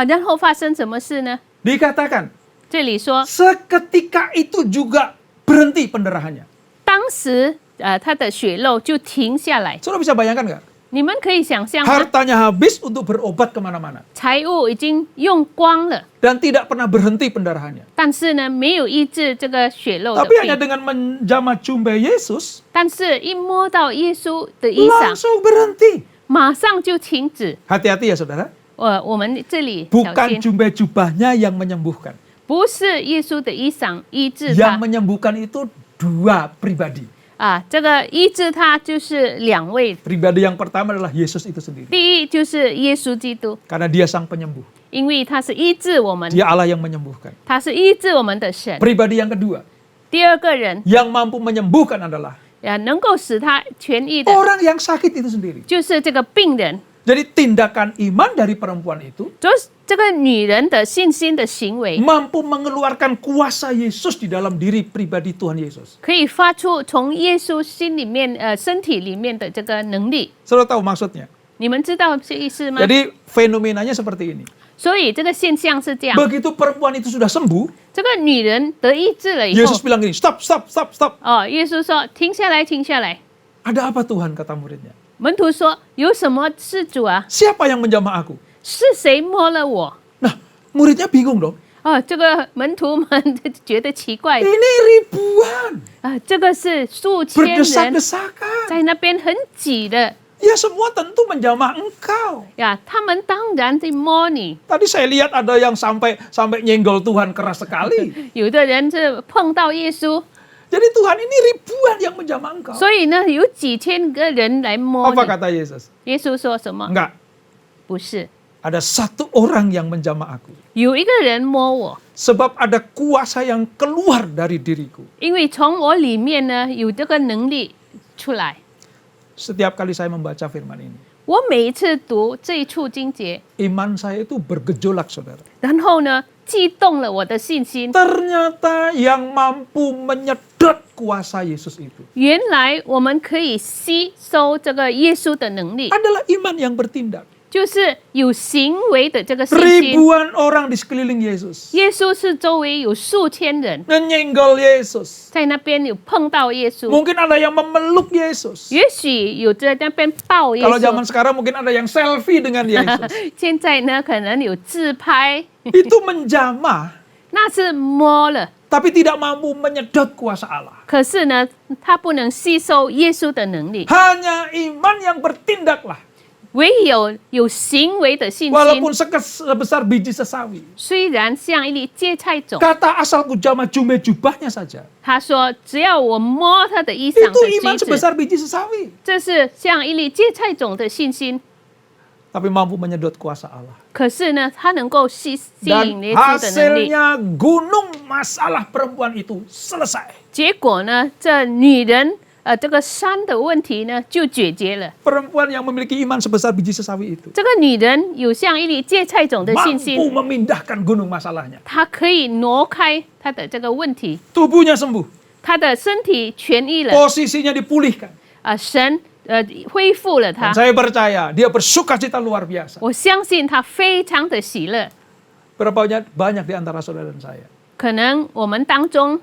然后发生什么事呢？ Dikatakan, 这里说， seketika itu juga berhenti pendarahannya. 当时她的血肉就停下来。 Saudara bisa bayangkan nggak? 你们可以想象吗？ Hartanya habis untuk berobat kemana-mana. 财物已经用光了， Dan tidak pernah berhenti pendarahannya. 但是呢，没有医治这个血肉的 Tapi hanya 病。 dengan menjamah jubah Yesus, 但是，一摸到耶稣的衣裳， langsung berhenti. 马上就停止。 Hati-hati ya saudara. 我们这里小 Bukan 心， jubah-jubahnya yang menyembuhkan. 不是耶稣的衣裳医治 Yang 他 menyembuhkan itu dua pribadi. 这个医治他就是两位， Pribadi yang pertama adalah Yesus itu sendiri. 第一就是耶稣基督， Karena dia sang penyembuh. 因为他是医治我们， Dia Allah yang menyembuhkan. 他是医治我们的神。 Pribadi yang kedua, 第二个人 yang mampu menyembuhkan adalah 能够使他痊愈的， orang yang sakit itu sendiri. 就是这个病人。 Jadi tindakan iman dari perempuan itu 就是这个女人的信心的行为， mampu mengeluarkan kuasa Yesus di dalam diri pribadi Tuhan Yesus. 可以发出从耶稣心里面、身体里面的这个能力。 Saudara tahu maksudnya? 你们知道这意思吗？ Jadi fenomenanya seperti ini. 所以这个现象是这样： Begitu perempuan itu sudah sembuh, 这个女人得医治了以 Yesus 后， bilang gini, stop, stop, stop, stop. 耶稣说：“停下来，停下来。 Ada apa Tuhan, kata muridnya. ”门徒说：“有什么事主啊？ Siapa yang menjamah aku? 是谁摸了我 Nah, muridnya bingung dong. ？”这个门徒们觉得奇怪 Ini ribuan, 这个是数千人 berdesak-desakan. 在那边很挤的 Ya semua tentu menjamah engkau. 呀，他们当然在摸你。 Tadi saya lihat ada yang sampai nyenggol Tuhan keras sekali. 有的人是碰到耶稣， Jadi Tuhan ini ribuan yang menjamah engkau. 所以呢，有几千个人来摸 Apa 你。 kata Yesus? 耶稣说什么？ Enggak, 不是， ada satu orang yang menjamah aku. 有一个人摸我， Sebab ada kuasa yang keluar dari diriku. 因为从我里面呢有这个能力出来。 Setiap kali saya membaca firman ini, 我每一次读这一处经节， iman saya itu bergejolak, saudara. 然后呢，激动了我的信心。 Ternyata yang mampu menyedot kuasa Yesus itu 原来我们可以吸收这个耶稣的能力， adalah iman yang bertindak. 就是有行为的这个信心。 Ribuan orang di sekeliling Yesus 耶稣是周围有数千人 menyenggol Yesus. 在那边有碰到耶稣， Mungkin ada yang memeluk Yesus. 也许有在那边抱耶 Kalau zaman 稣。 sekarang mungkin ada yang selfie dengan Yesus. 现在呢，可能有自拍， Itu menjamah, 那是摸了， tapi tidak mampu menyedot kuasa Allah. 可是呢，他不能吸收耶稣的能力。 Hanya iman yang bertindaklah. 唯有行为的信心， Walaupun sebesar biji sesawi. 虽然像一粒芥菜种， Kata asal kujama jume jubahnya saja. 他说只要我摸他的衣裳 Itu 的 iman 橘子， sebesar biji sesawi. 这是像一粒芥菜种的信心。 Tapi mampu menyedot kuasa Allah. 可是呢，他能够吸引 Dan 耶稣的能力。 hasilnya gunung masalah perempuan itu selesai. 结果呢，这女人这个山的问题呢就解决了。 Perempuan yang memiliki iman sebesar biji sesawi itu 这个女人有像一粒芥菜种的信 mampu 心， memindahkan gunung masalahnya. 她可以挪开她的这个问题， Tubuhnya sembuh, 她的身体痊愈了， posisinya dipulihkan. 神恢复了她 Dan。saya percaya dia bersukacita luar biasa. 我相信她非常的喜乐。 Berapa banyak di antara saudara dan saya 可能我们当中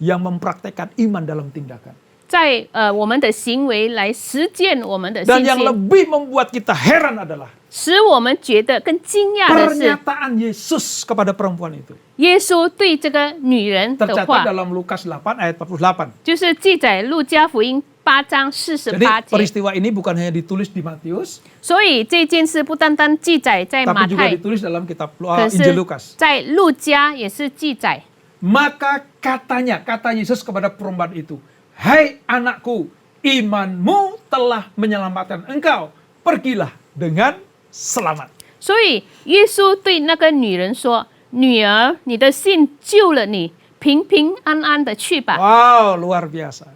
yang mempraktekkan iman dalam tindakan. 在我们的行为来实践我们的信 Dan yang 心， lebih membuat kita heran adalah 使我们觉得更惊讶的是， pernyataan Yesus kepada perempuan itu. 耶稣对这个女人的 Tercatat 话， dalam Lukas 8 ayat 48. 就是记载路加福音8章 Jadi 48节。 peristiwa ini bukan hanya ditulis di Matius, 所以这件事不单单记载在马 tapi juga 太， ditulis dalam kitab 可 Injil 是 Lukas. 在路加也是记载。 Maka kata Yesus kepada perempuan itu, "Hai anakku, imanmu telah menyelamatkan engkau. Pergilah dengan selamat." 所以耶稣对那个女人说：“女儿，你的信救了你，平平安安的去吧。 Wow, luar biasa. ”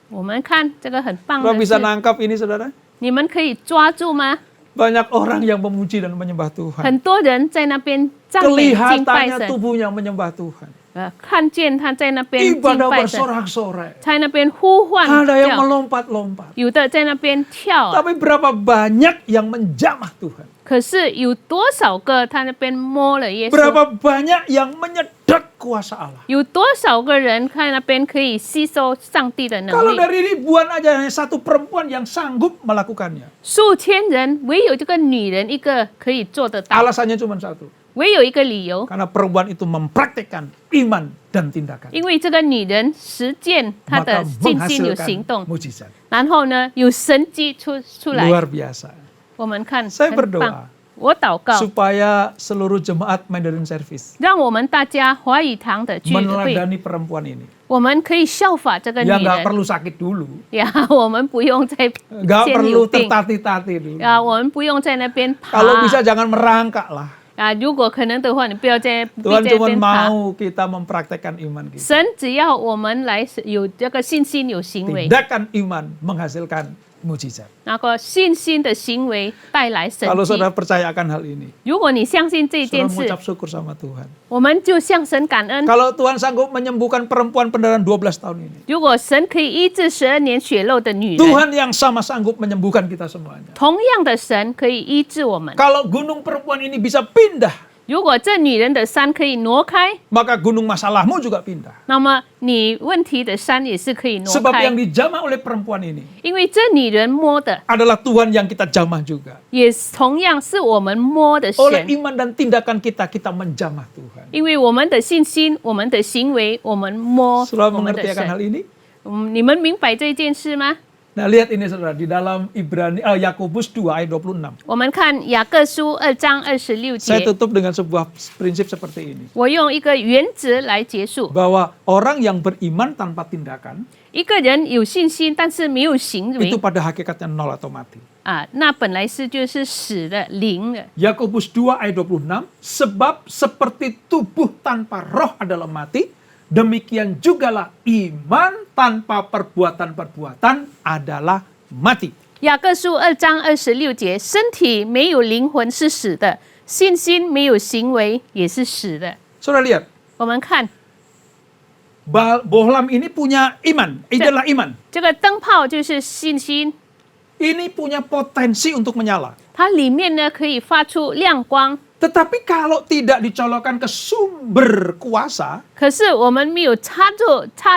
我们看这个很棒 Kalau 的 bisa 事， nangkap ini saudara? 你们可以抓住吗？ Banyak orang yang memuji dan menyembah Tuhan. 很多人在那边赞美敬拜 Kelihatannya 神， tubuhnya menyembah Tuhan. 看见他在那边敬 Ibadah 拜神， bersorak-sorai. 在那边呼唤 Ada yang 叫， melompat-lompat. 有的在那边跳。 Tapi berapa banyak yang menjamah Tuhan? 可是有多少个他那边摸了耶稣？ Berapa banyak yang menyedot kuasa Allah? 有多少个人看那边可以吸收上帝的能 Kalau 力？ dari ribuan aja hanya satu perempuan yang sanggup melakukannya. 数千人，唯有这个女人一个可以做得到， Alasannya cuma satu. 唯有一个理由， Karena perempuan itu mempraktekkan iman dan tindakan. 因为这个女人实践她 Maka 的信心有 menghasilkan 行动， mujizat. 然后呢有神迹出来。 Luar biasa. 我们看 Saya 很 berdoa 棒，我祷告， supaya seluruh jemaat Mandarin Service 让我们大家华语堂的聚会， meneladani perempuan ini. 我们可以效法这个女 Ya nggak 人 perlu sakit dulu. 呀，我们不用再 Nggak 先 perlu 有病 tertati-tati dulu. 呀，我们不用在那边爬。 Kalau bisa jangan merangkak lah. 啊，如果可能的话，你不要在 Tuhan 在那 cuma 边爬。 mau kita mempraktekkan iman kita. 神只要我们来有这个信心、有行为， Tindakan iman menghasilkan mujizat. 那个信心的行为带来神 Kalau 迹。 saudara percaya akan hal ini, 如果你相信这 saudara 件事， mengucap syukur sama Tuhan. 我们就向神感恩。 Kalau Tuhan sanggup menyembuhkan perempuan pendarahan 12 tahun ini, 如果神可以医治12年血肉的女人， Tuhan yang sama sanggup menyembuhkan kita semuanya. 同样的神可以医治我们。 Kalau gunung perempuan ini bisa pindah, 如果这女人的山可以挪开， maka gunung masalahmu juga pindah. 那么你问题的山也是可以挪 Sebab 开 yang，dijamah oleh perempuan ini 因为这女人摸的 adalah Tuhan yang kita jamah juga. 也同样是我们摸的 Oleh 神。 iman dan tindakan kita, kita menjamah Tuhan. 因为我们的信心、我们的行为，我们摸 Saudara 我们的 mengerti akan hal 神。 ini? 你们明白这件事吗？ Nah, lihat ini saudara, di dalam Yakobus 2 ayat 26. 我们看雅各书2章26 Saya 节， tutup dengan sebuah prinsip seperti ini. 我用一个原则来结束： Bahwa orang yang beriman tanpa tindakan, 一个人有信心，但是没有行为 itu pada hakikatnya nol atau mati. 啊，那本来是就是死的、零的。 Yakobus 2 ayat 26, sebab seperti tubuh tanpa roh adalah mati, demikian jugalah iman tanpa perbuatan-perbuatan adalah mati. 雅各书2章26节，身体没有灵魂是死的，信心没有行为也是死的。 Saudara lihat, 我们看 bohlam ini punya iman, adalah iman. 这个灯泡就是信心， ini punya potensi untuk menyala. 它里面呢可以发出亮光。 Tetapi kalau tidak dicolokkan ke sumber kuasa, 可是我们没有插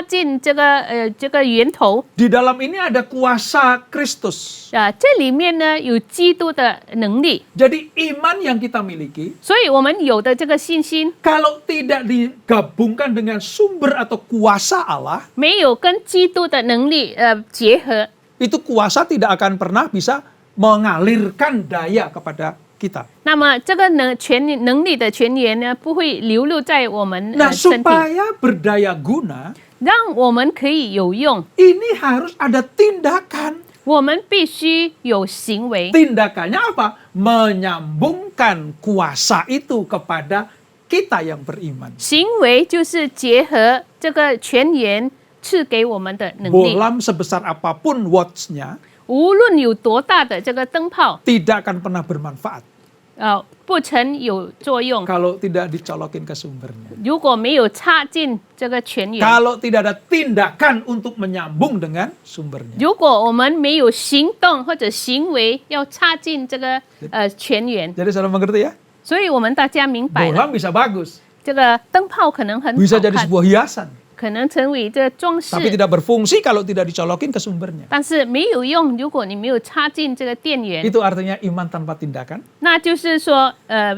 进这个源头 di dalam ini ada kuasa Kristus. 啊，这里面呢有基督的能力， Jadi iman yang kita miliki, 所以我们有的这个信心 kalau tidak digabungkan dengan sumber atau kuasa Allah, 没有跟基督的能力结合， itu kuasa tidak akan pernah bisa mengalirkan daya kepada kita. 那么这个能力的泉源呢不会流入在我们 Nah, 身体， supaya berdaya guna, 让我们可以有用， ini harus ada tindakan. 我们必须有行为。 Tindakannya apa? Menyambungkan kuasa itu kepada kita yang beriman. 行为就是结合这个泉源赐给我们的能力， Bohlam sebesar apapun watts-nya 无论有多大的这个灯泡， tidak akan pernah bermanfaat 不曾有作用。 kalau tidak dicolokin ke sumbernya. 如果没有插进这个泉源， Kalau tidak ada tindakan untuk menyambung dengan sumbernya. 如果我们没有行动或者行为要插进这个泉源， Jadi saudara mengerti ya? 所以我们大家明白了， Bohlam bisa bagus, 这个灯泡可能很 bisa 好 jadi 看， sebuah hiasan, 可能成为这个装饰， tapi tidak berfungsi kalau tidak dicolokin ke sumbernya. 但是没有用。如果你没有插进这个电源， Itu artinya iman tanpa tindakan 那就是说，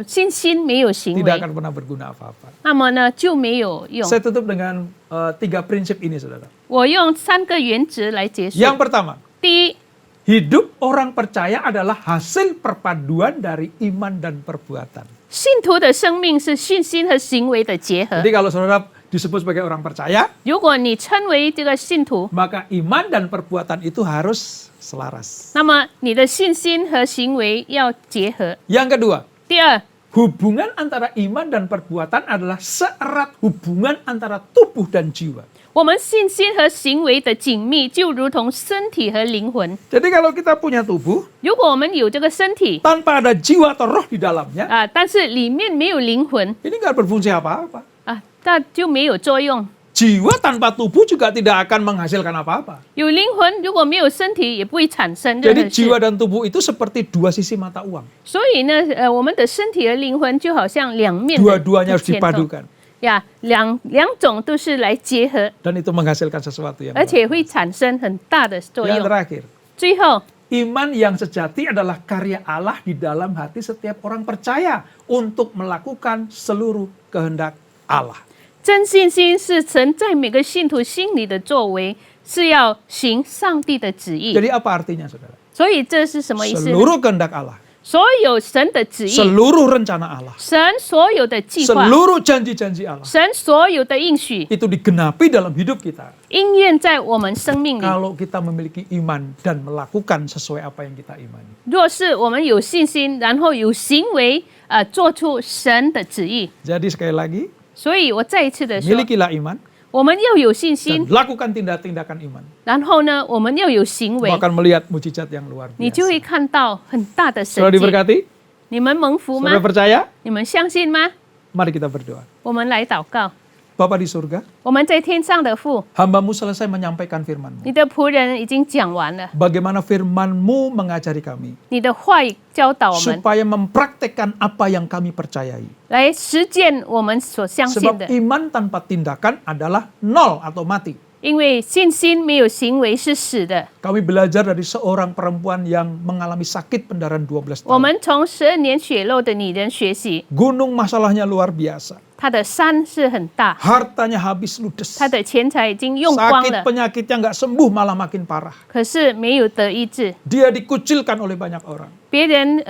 信心没有行 tidak 为， akan pernah berguna apa-apa. 那么呢就没有用。 Saya tutup dengan 3 prinsip ini, saudara. 我用3个原则来结束。 Yang pertama, 第一， hidup orang percaya adalah hasil perpaduan dari iman dan perbuatan. 信徒的生命是信心和行为的结合。 Jadi kalau saudara disebut sebagai orang percaya, 如果你称为这个信徒， maka iman dan perbuatan itu harus selaras. 那么你的信心和行为要结合。 Yang kedua, 第二， hubungan antara iman dan perbuatan adalah seerat hubungan antara tubuh dan jiwa. 我们信心和行为的紧密，就如同身体和灵魂。 Jadi kalau kita punya tubuh, 如果我们有这个身体 tanpa ada jiwa atau roh di dalamnya, 啊，但是里面没有灵魂 ini nggak berfungsi apa-apa. 啊，那就没有作用。 Jiwa tanpa tubuh juga tidak akan menghasilkan apa-apa. 有灵魂，如果没有身体，也不会产生任 Jadi 何事。 jiwa dan tubuh itu seperti dua sisi mata uang. 所以呢，我们的身体和灵魂就好像两面的 Dua-duanya harus 牵动 dipadukan. 呀，两种都是来结合， Dan itu menghasilkan sesuatu yang 而 baik. 且会产生很大的作 Yang 用。 terakhir, 最后， iman yang sejati adalah karya Allah di dalam hati setiap orang percaya untuk melakukan seluruh kehendak Allah. 真信心是神在每个信徒心里的作为，是要行上帝的旨意。 Jadi apa artinya, saudara? 所以这是什么意思呢？ Seluruh kehendak Allah, 所有神的旨意， seluruh rencana Allah, 神所有的计划， seluruh janji-janji Allah, 神所有的应许， itu digenapi dalam hidup kita. 应验在我们生命里。 Kalau kita memiliki iman dan melakukan sesuai apa yang kita imani. 若是我们有信心，然后有行为，做出神的旨意。 Jadi sekali lagi, 所以我再一次的说， milikilah iman 我们要有信 dan 心， lakukan tindakan iman. 然后呢，我们要有行为 Kamu，akan melihat mujizat yang luar 你就会 biasa. 看到很大的神 Saudara 迹。 diberkati? 你们蒙福吗 Saudara？percaya? 你们相信吗？ Mari kita berdoa. 我们来祷告。 Bapa di surga, 我们在天上的父， hamba-Mu selesai menyampaikan firman-Mu. 你的仆人已经讲完了， Bagaimana firman-Mu mengajari kami 你的话语教导我们， supaya mempraktekkan apa yang kami percayai. 来实践我们所相信 Sebab 的。 iman tanpa tindakan adalah nol atau mati. 因为信心没有行为是死的。 Kami belajar dari seorang perempuan yang mengalami sakit pendarahan 12我 tahun. 们从12年血肉的女人学习， Gunung masalahnya luar biasa. 她的山是很大， Hartanya habis ludes. 她的钱财已经用光 Sakit 了， penyakitnya nggak sembuh malah makin parah. 可是没有得医治。 Dia dikucilkan oleh banyak orang. 别人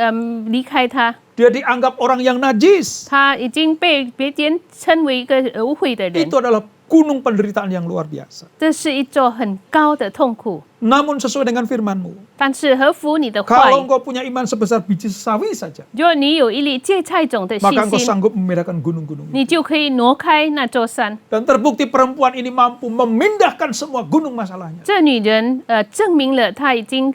离开她， Dia dianggap orang yang najis. 她已经被别人称为一个污秽的人。 Itu adalah gunung penderitaan yang luar biasa. 这是一座很高的痛苦， Namun sesuai dengan firman-Mu, 但是合乎你的话 kalau 语。 engkau punya iman sebesar biji sawi saja, 如果你有一粒芥菜种的信 maka engkau 心， sanggup membedakan gunung-gunung 你 itu. 就可以挪开那座山。 Dan terbukti perempuan ini mampu memindahkan semua gunung masalahnya. 这女人证明了她已经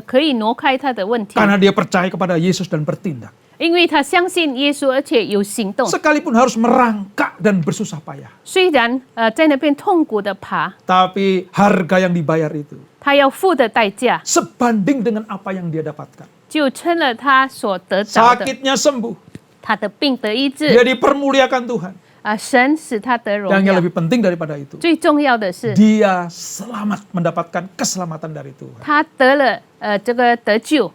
可以挪开她的问题， Karena dia percaya kepada Yesus dan bertindak. 因为她相信耶稣，而且有行动。 Sekalipun harus merangkak dan bersusah payah. 虽然在那边痛苦的爬， Tapi harga yang dibayar itu 他要付的代价 sebanding dengan apa yang dia dapatkan. 就成了他所得着的， Sakitnya sembuh, 他的病得医 dia 治， dipermuliakan Tuhan. 神使他得荣 Dan yang 耀。 lebih penting daripada itu, 最重要的是， dia selamat, mendapatkan keselamatan dari Tuhan. 他得了这个得救。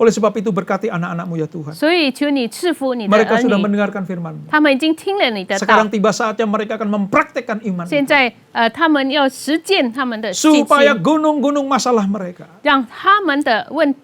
Oleh sebab itu berkati anak-anakmu ya Tuhan. 所以求你赐福你的 Mereka 儿 sudah 女， mendengarkan firman-Mu. 他们已经听了你的道 Sekarang，tiba saatnya mereka akan mempraktekkan iman 现 itu. 在他们要实践他们的信 Supaya 心， gunung-gunung masalah mereka 让他们的问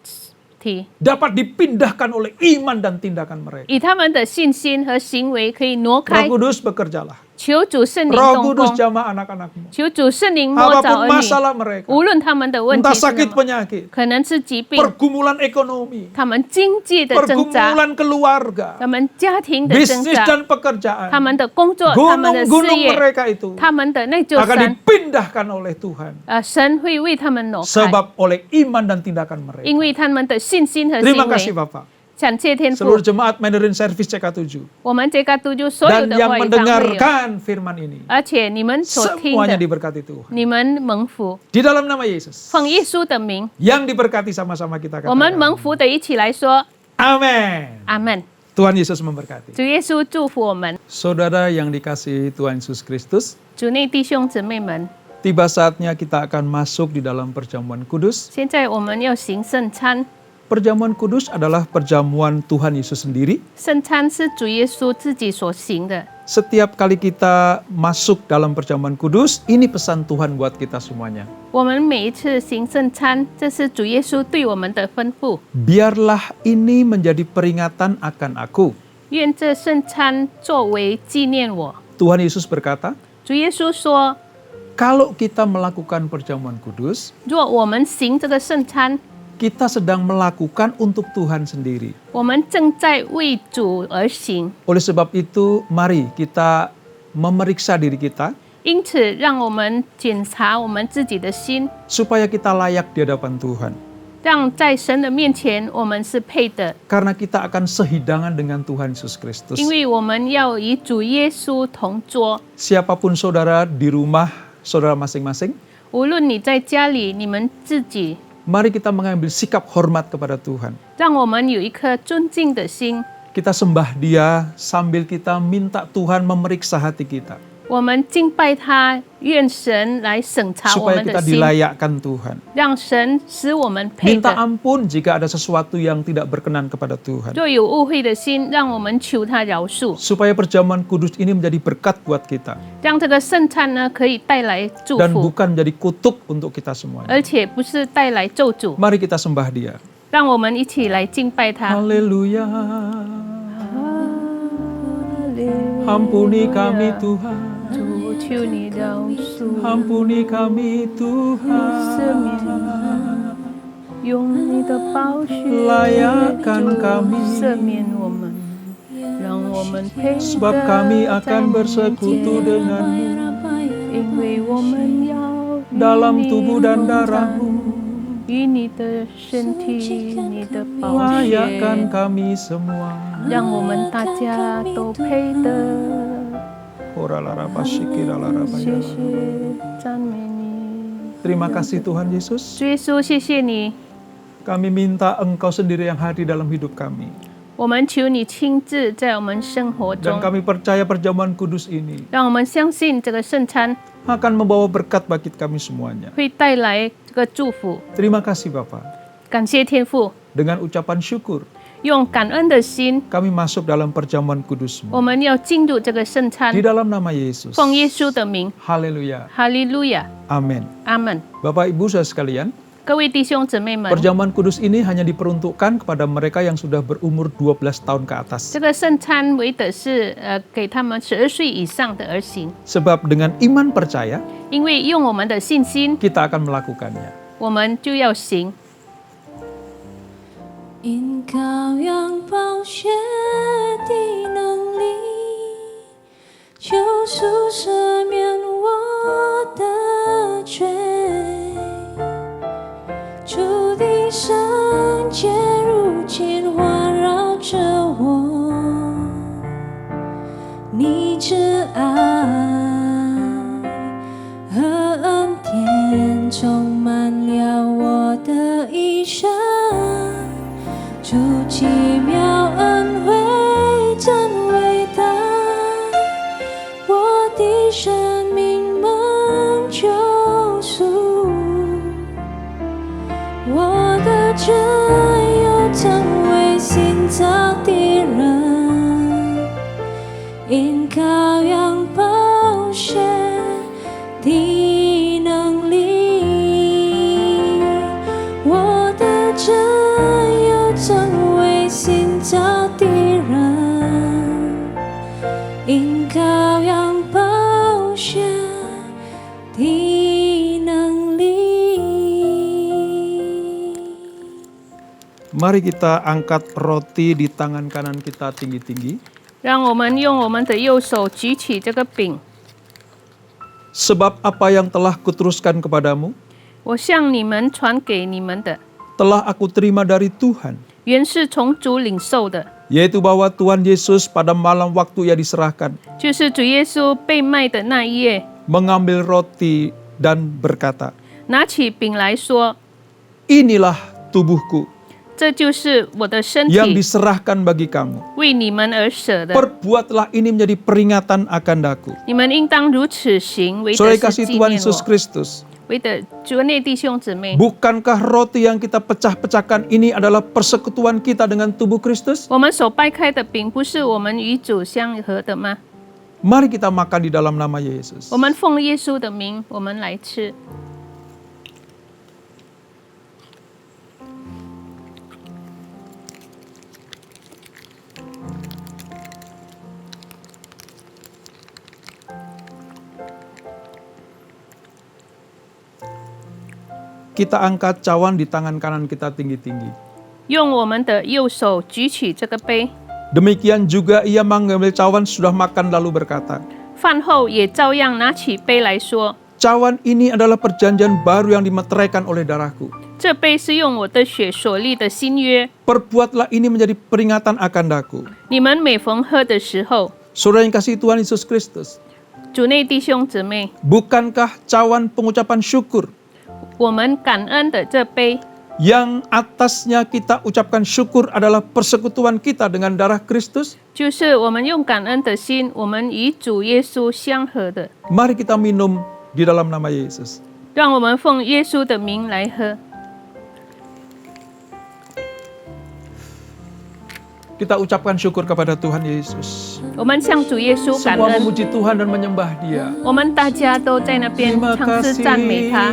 题 dapat dipindahkan oleh iman dan tindakan mereka. 以他们的信心和行为可以挪 Roh 开。 Kudus bekerjalah. 求主圣灵 Roh 动 Kudus 工， jamah anak-anakmu. 求主圣灵摸着 Apapun 儿女， masalah mereka, 无论他们的问题 entah 是什 sakit 么， penyakit, 可能是疾病， pergumulan ekonomi, 他们经济的挣扎， pergumulan keluarga, 他们家庭的挣 bisnis 扎， dan pekerjaan, 他们的工作，他们的事 gunung-gunung 业， mereka itu 他们的那座 akan 山， dipindahkan oleh Tuhan. 神会为他们挪开， Sebab oleh iman dan tindakan mereka. 因为他们的信心和 Terima 行 kasih 为。 Bapak. 感谢天父 Seluruh，jemaat Mandarin Service CK7. 我们这个督就所有 Dan 的 yang 话语堂会有， mendengarkan firman ini. 而且你们所听 Semuanya 的， diberkati Tuhan. 你们蒙福， Di dalam nama Yesus. 奉耶稣的名， Yang diberkati sama-sama kita 我们 katakan. 蒙福的一起来说 Amin. 阿门。 Tuhan Yesus memberkati. 主耶稣祝福我们， Saudara yang dikasihi Tuhan Yesus Kristus, 主内弟兄姊妹们， tiba saatnya kita akan masuk di dalam perjamuan kudus. 现在我们要行圣餐， Perjamuan kudus adalah perjamuan Tuhan Yesus sendiri. 圣餐是主耶稣自己所行的。 Setiap kali kita masuk dalam perjamuan kudus, ini pesan Tuhan buat kita semuanya. 我们每一次行圣餐，这是主耶稣对我们的吩咐。 Biarlah ini menjadi peringatan akan aku. 愿这圣餐作为纪念我。 Tuhan Yesus berkata, 主耶稣说， kalau kita melakukan perjamuan kudus, 若我们行这个圣餐， kita sedang melakukan untuk Tuhan sendiri. 我们正在为主而行。 Oleh sebab itu, mari kita memeriksa diri kita 因此，让我们检查我们自己的心， supaya kita layak di hadapan Tuhan. 让在神的面前我们是配的， Karena kita akan sehidangan dengan Tuhan Yesus Kristus. 因为我们要与主耶稣同桌。 Siapapun saudara di rumah, saudara masing-masing, 无论你在家里，你们自己， mari kita mengambil sikap hormat kepada Tuhan. 让我们有一颗尊敬的心。 Kita sembah Dia sambil kita minta Tuhan memeriksa hati kita. 我们敬拜他，愿神来审查我 Supaya 们 kita 的心， dilayakkan Tuhan. 让神使我们配 Minta 的。 ampun jika ada sesuatu yang tidak berkenan kepada Tuhan. 若有误会的心，让我们求他饶恕， Supaya perjamuan kudus ini menjadi berkat buat kita. 让这个圣餐呢可以带来祝 Dan 福， bukan menjadi kutuk untuk kita semuanya. 而且不是带来咒诅。 Mari kita sembah Dia. 让我们一起来敬拜他。 Haleluya. Ampuni kami Tuhan. 主，求你饶恕， Ampuni kami 赦 Tuhan. 免，用你的宝血 Layakkan kami. 赦免我们，让我们配 Sebab 得 kami 在 akan 你 bersekutu 面 denganmu 因为我们要与 dalam 你 tubuh dan 同在 darahmu. 与你的身体、你的宝 Layakkan 血， kami semua. 让我们大家都配得。 Ora lara pasikira lara 谢 bayara. 谢，赞美你， Terima kasih Tuhan Yesus. 主耶稣，谢谢你。 Kami minta Engkau sendiri yang hadir dalam hidup kami. 我们求你亲自在我们生活 Dan 中， kami percaya perjamuan kudus ini 让我们相信这个圣餐 akan membawa berkat bagi kami semuanya. 会带来这个祝福。 Terima kasih Bapa. 感谢天父， Dengan ucapan syukur, 用感恩的心， kami masuk dalam perjamuan kudus-Mu. 我们要进入这个圣餐 Di，dalam nama Yesus. 奉耶稣的名， Haleluya. 哈利路亚， Amin. 阿门。 Bapak Ibu saudara sekalian, 各位弟兄姊妹们， perjamuan kudus ini hanya diperuntukkan kepada mereka yang sudah berumur 12 tahun ke atas. 这个圣餐为的是给他们12岁以上的儿行， Sebab dengan iman percaya, 因为用我们的信心， kita akan melakukannya. 我们就要行。 因羔羊宝血的能力，救赎赦免我的罪，主的圣洁如今环绕着我，你之爱和恩典充满了生命蒙救赎，我的真有成为新造的人，因羔羊宝血的能力，我的真有成为新造的人，因羔羊宝血的能力。 Mari kita angkat roti di tangan kanan kita tinggi-tinggi. 让我们用我们的右手举起这个饼， Sebab apa yang telah kuteruskan kepadamu, 我向你们传给你们的， telah aku terima dari Tuhan, 原是从主领受的， yaitu bahwa Tuhan Yesus pada malam waktu ia diserahkan, 就是主耶稣被卖的那一夜， mengambil roti dan berkata, 拿起饼来说 inilah tubuhku 这就是我的身 yang 体， diserahkan bagi kamu. 为你们而舍的， Perbuatlah ini menjadi peringatan akan daku. 你们应当如此行，为 Saudara 的是 kasih 纪 Tuhan 念 Yesus 我。 Kristus, 为的主内弟兄姊妹， bukankah roti yang kita pecah-pecahkan ini adalah persekutuan kita dengan tubuh Kristus? 我们所掰开的饼，不是我们与主相合的吗？ Mari kita makan di dalam nama Yesus. 我们奉耶稣的名，我们来吃。 Kita angkat cawan di tangan kanan kita tinggi-tinggi. 用我们的右手举起这个杯， Demikian juga ia mengambil cawan sudah makan lalu berkata, 饭后也照样拿起杯来说： cawan ini adalah perjanjian baru yang dimeteraikan oleh darahku. 这杯是用我的血所立的新约， Perbuatlah ini menjadi peringatan akan daku. 你们每逢喝的时候， Saudara yang kasih Tuhan Yesus Kristus, 主内弟兄姊妹， bukankah cawan pengucapan syukur 我们感恩的这杯， yang atasnya kita ucapkan syukur adalah persekutuan kita dengan darah Kristus? 就是我们用感恩的心，我们与主耶稣相合的。 Mari kita minum di dalam nama Yesus. 让我们奉耶稣的名来喝。 Kita ucapkan syukur kepada Tuhan Yesus. 我们向主耶稣感 Semua 恩， memuji Tuhan dan menyembah Dia. 我们大家都在那边 Terima 唱诗 kasih 赞美他，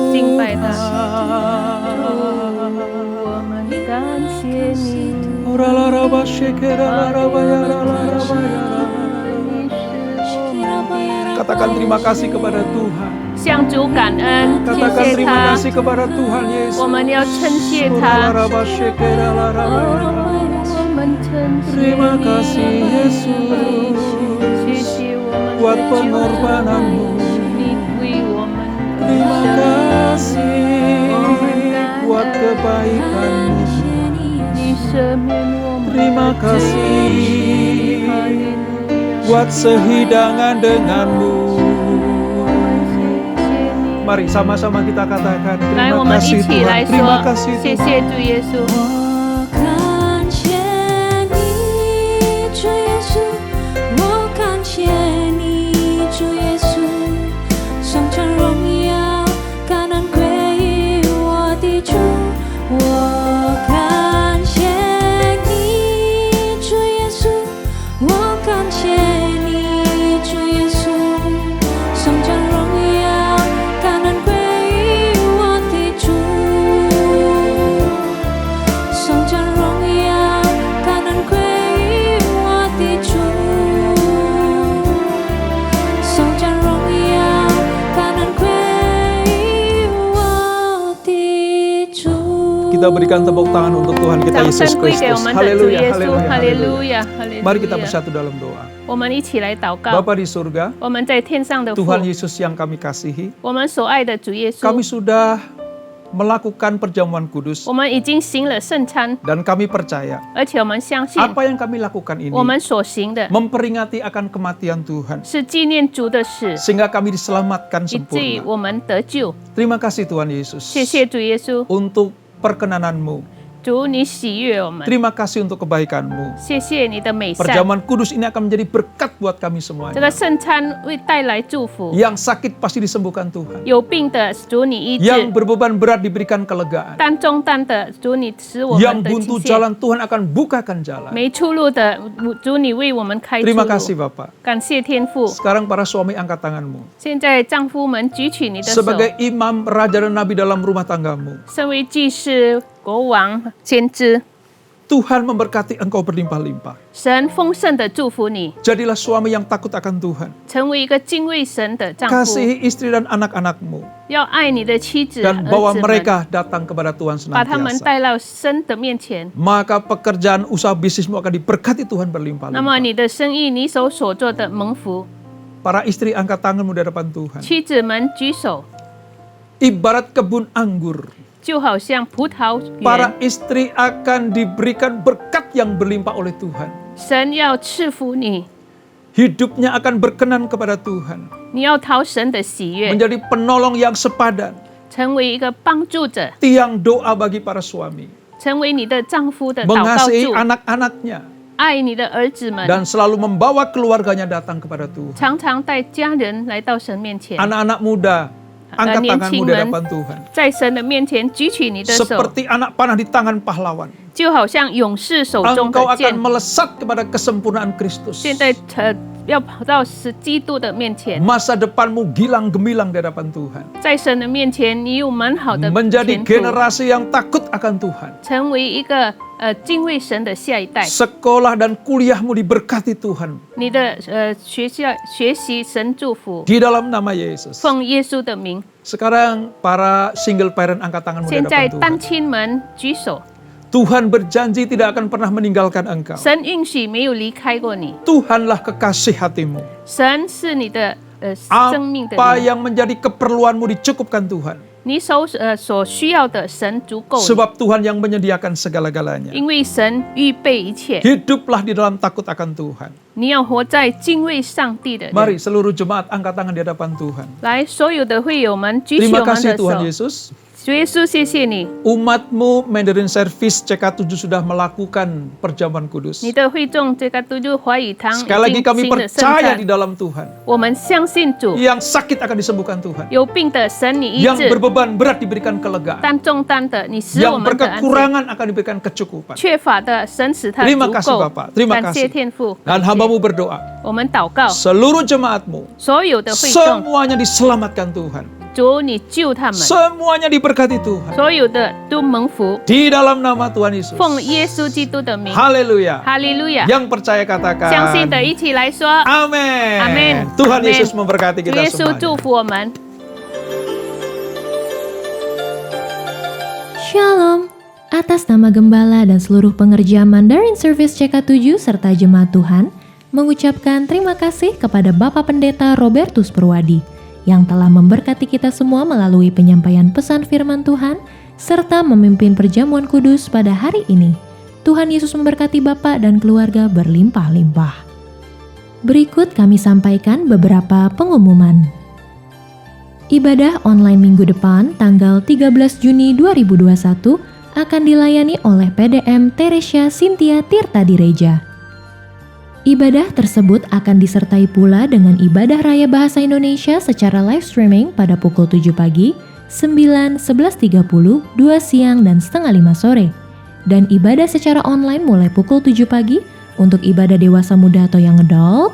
敬拜他。 Tuhan. 我们感谢你， Oralaraba shekeraraba yaralaraba yara. Katakan terima kasih kepada Tuhan. 向主感恩，谢 Katakan 谢 terima 他。 kasih kepada Tuhan Yesus. 我们要称谢他。 Oralaraba shekeraraba yara. 我们称谢 Terima 你， kasih 谢 Yesus 谢我们 buat 的主， pengorbananmu. 你为我们 Terima 而 kasih buat kebaikanmu. 生，你赦免我们 Terima 的罪 kasih 哈利路亚 buat sehidangan denganmu. 谢谢你。 Mari sama-sama kita katakan 来，我 terima 们一 kasih 起来 Tuhan. Terima 说 kasih 谢 Tuhan. 谢主耶稣。我感谢你，主耶稣，我感谢你，主耶稣，颂赞荣耀，感恩归于我的主。我感谢你，主耶稣，我感谢你，主耶稣，颂赞荣耀，感恩归于我的主。颂赞荣耀，感恩归于我的主。颂赞荣耀，感恩归于我的主。 Kita berikan tepuk tangan untuk Tuhan kita 掌 Yesus 声归给我 Kristus. 们的主 Haleluya, 耶稣， haleluya, 哈利 haleluya. 路亚，哈利路 Mari kita 亚。 bersatu dalam doa. 我们一起来祷告。 Bapa di surga, 我们在天上的父， Tuhan Yesus yang kami kasihi, 我们所爱的主耶 kami 稣， sudah melakukan perjamuan kudus 我们已经行了圣餐， dan kami percaya 而且我们相信 apa yang kami lakukan ini 我们所行的 memperingati akan kematian Tuhan 是纪念主的事， sehingga kami diselamatkan 以至于 sempurna. 我们得救。 Terima kasih Tuhan Yesus 谢谢主耶稣， untuk perkenananmu 主，你喜悦我们， Terima kasih untuk kebaikan-Mu. 谢谢你的美善。 Perjamuan kudus ini akan menjadi berkat buat kami 这 semuanya. 个圣餐会带来祝福， Yang sakit pasti disembuhkan Tuhan. 有病的主你医治， Yang berbeban berat diberikan kelegaan. 担重担的主你使我 Yang 们得 buntu 清洁， jalan Tuhan akan bukakan jalan. 没出路的主你为我们开出 Terima 路。 kasih Bapak. 感谢天父。 Sekarang para suami angkat tanganmu. 现在丈夫们举起你的手， Sebagai imam, raja dan nabi dalam rumah tanggamu. 身为祭司、国王、先知， Tuhan memberkati engkau berlimpah-limpah. 神丰盛的祝福你， Jadilah suami yang takut akan Tuhan. 成为一个敬畏神的丈夫， Kasihi istri dan anak-anakmu. 要爱你的妻子、 Dan 儿 bawa 子们， mereka datang kepada Tuhan 把他们 senantiasa. 带到神的面前。 Maka pekerjaan usaha bisnismu akan diberkati Tuhan 那么 berlimpah-limpah. 你的生意，你所做的蒙福。 Para istri angkat tanganmu di hadapan Tuhan. 妻子们举手， Ibarat kebun anggur. 就好像葡萄 Para 园， istri akan diberikan berkat yang berlimpah oleh Tuhan. 神要赐福你， Hidupnya akan berkenan kepada Tuhan. 你要讨神的喜悦， Menjadi penolong yang sepadan. 成为一个帮助者， Tiang doa bagi para suami. 成为你的丈夫的祷告 Mengasihi 助， anak-anaknya. 爱你的儿子们， Dan selalu membawa keluarganya datang kepada Tuhan. 常常带家人来到神面前， Anak-anak muda, angkat Nian tanganmu Qing di Men. hadapan Tuhan. 在神的面前举起你的手， Seperti anak panah di tangan pahlawan. 就好像勇士手中 Engkau 的剑 akan。melesat kepada kesempurnaan Kristus. 现在要跑到基督的面前， Masa depanmu gilang gemilang di hadapan Tuhan. 在神的面前，你有蛮好的 Menjadi 前途， generasi yang takut akan Tuhan. 成为一个敬畏神的下一代。 Sekolah dan kuliahmu diberkati Tuhan. 你的学习神祝福， Di dalam nama Yesus. 奉耶稣的名。 Sekarang para single parent angkat tanganmu di 现在 hadapan 单 Tuhan. 亲们举手， Tuhan berjanji tidak akan pernah meninggalkan engkau. 神应许没有离开过你， Tuhanlah kekasih hatimu. 神是你的生命的 Apa 灵， yang menjadi keperluanmu dicukupkan Tuhan. 你所需要的神足够你， Sebab Tuhan yang menyediakan segala-galanya. 因为神预备一切。 Hiduplah di dalam takut akan Tuhan. 你要活在敬畏上帝的人。 Mari seluruh jemaat angkat tangan di hadapan Tuhan. 来，所有的会友们举起 Terima 我们 kasih 的 Tuhan 手。 Yesus. 主耶稣，谢谢你， Umatmu Mandarin Service CK7 sudah melakukan perjamuan kudus. 你的会众这个都就华语堂 Sekali 已 lagi 经 kami 新的圣 percaya 餐 di，dalam Tuhan. 我们相信主， Yang sakit akan disembuhkan Tuhan. 有病的神你医 Yang 治， berbeban berat diberikan kelegaan. 担重担的你使 Yang 我们的安静， berkekurangan akan diberikan kecukupan. 缺乏的神使他 Terima 足 kasih 够 Bapak. Terima 感谢 kasih. 天父， Dan 感谢 hambamu berdoa. 我们祷告， Seluruh jemaatmu. 所有的会众， Semuanya diselamatkan Tuhan. 主你救他们， Semuanya diberkati Tuhan. 所有的都蒙福， Di dalam nama Tuhan Yesus. 奉耶稣基督的名， Haleluya. 哈利路亚！ Yang percaya katakan. 相信的一起来说， Amin. Amin. Tuhan Amin. Yesus memberkati 主 kita 耶稣祝 semuanya. 福我们。 Shalom. Atas nama Gembala dan seluruh pengerja Mandarin Service CK7 serta jemaat Tuhan, mengucapkan terima kasih kepada Bapak Pendeta Robertus Purwadi yang telah memberkati kita semua melalui penyampaian pesan firman Tuhan serta memimpin perjamuan kudus pada hari ini. Tuhan Yesus memberkati Bapak dan keluarga berlimpah-limpah. Berikut kami sampaikan beberapa pengumuman. Ibadah online minggu depan tanggal 13 Juni 2021 akan dilayani oleh PDM Teresia Cynthia Tirta Direja. Ibadah tersebut akan disertai pula dengan ibadah raya bahasa Indonesia secara live streaming pada pukul 7 pagi, 9, 11.30, 2 siang, dan setengah 5 sore. Dan ibadah secara online mulai pukul 7 pagi untuk ibadah dewasa muda atau yang adult,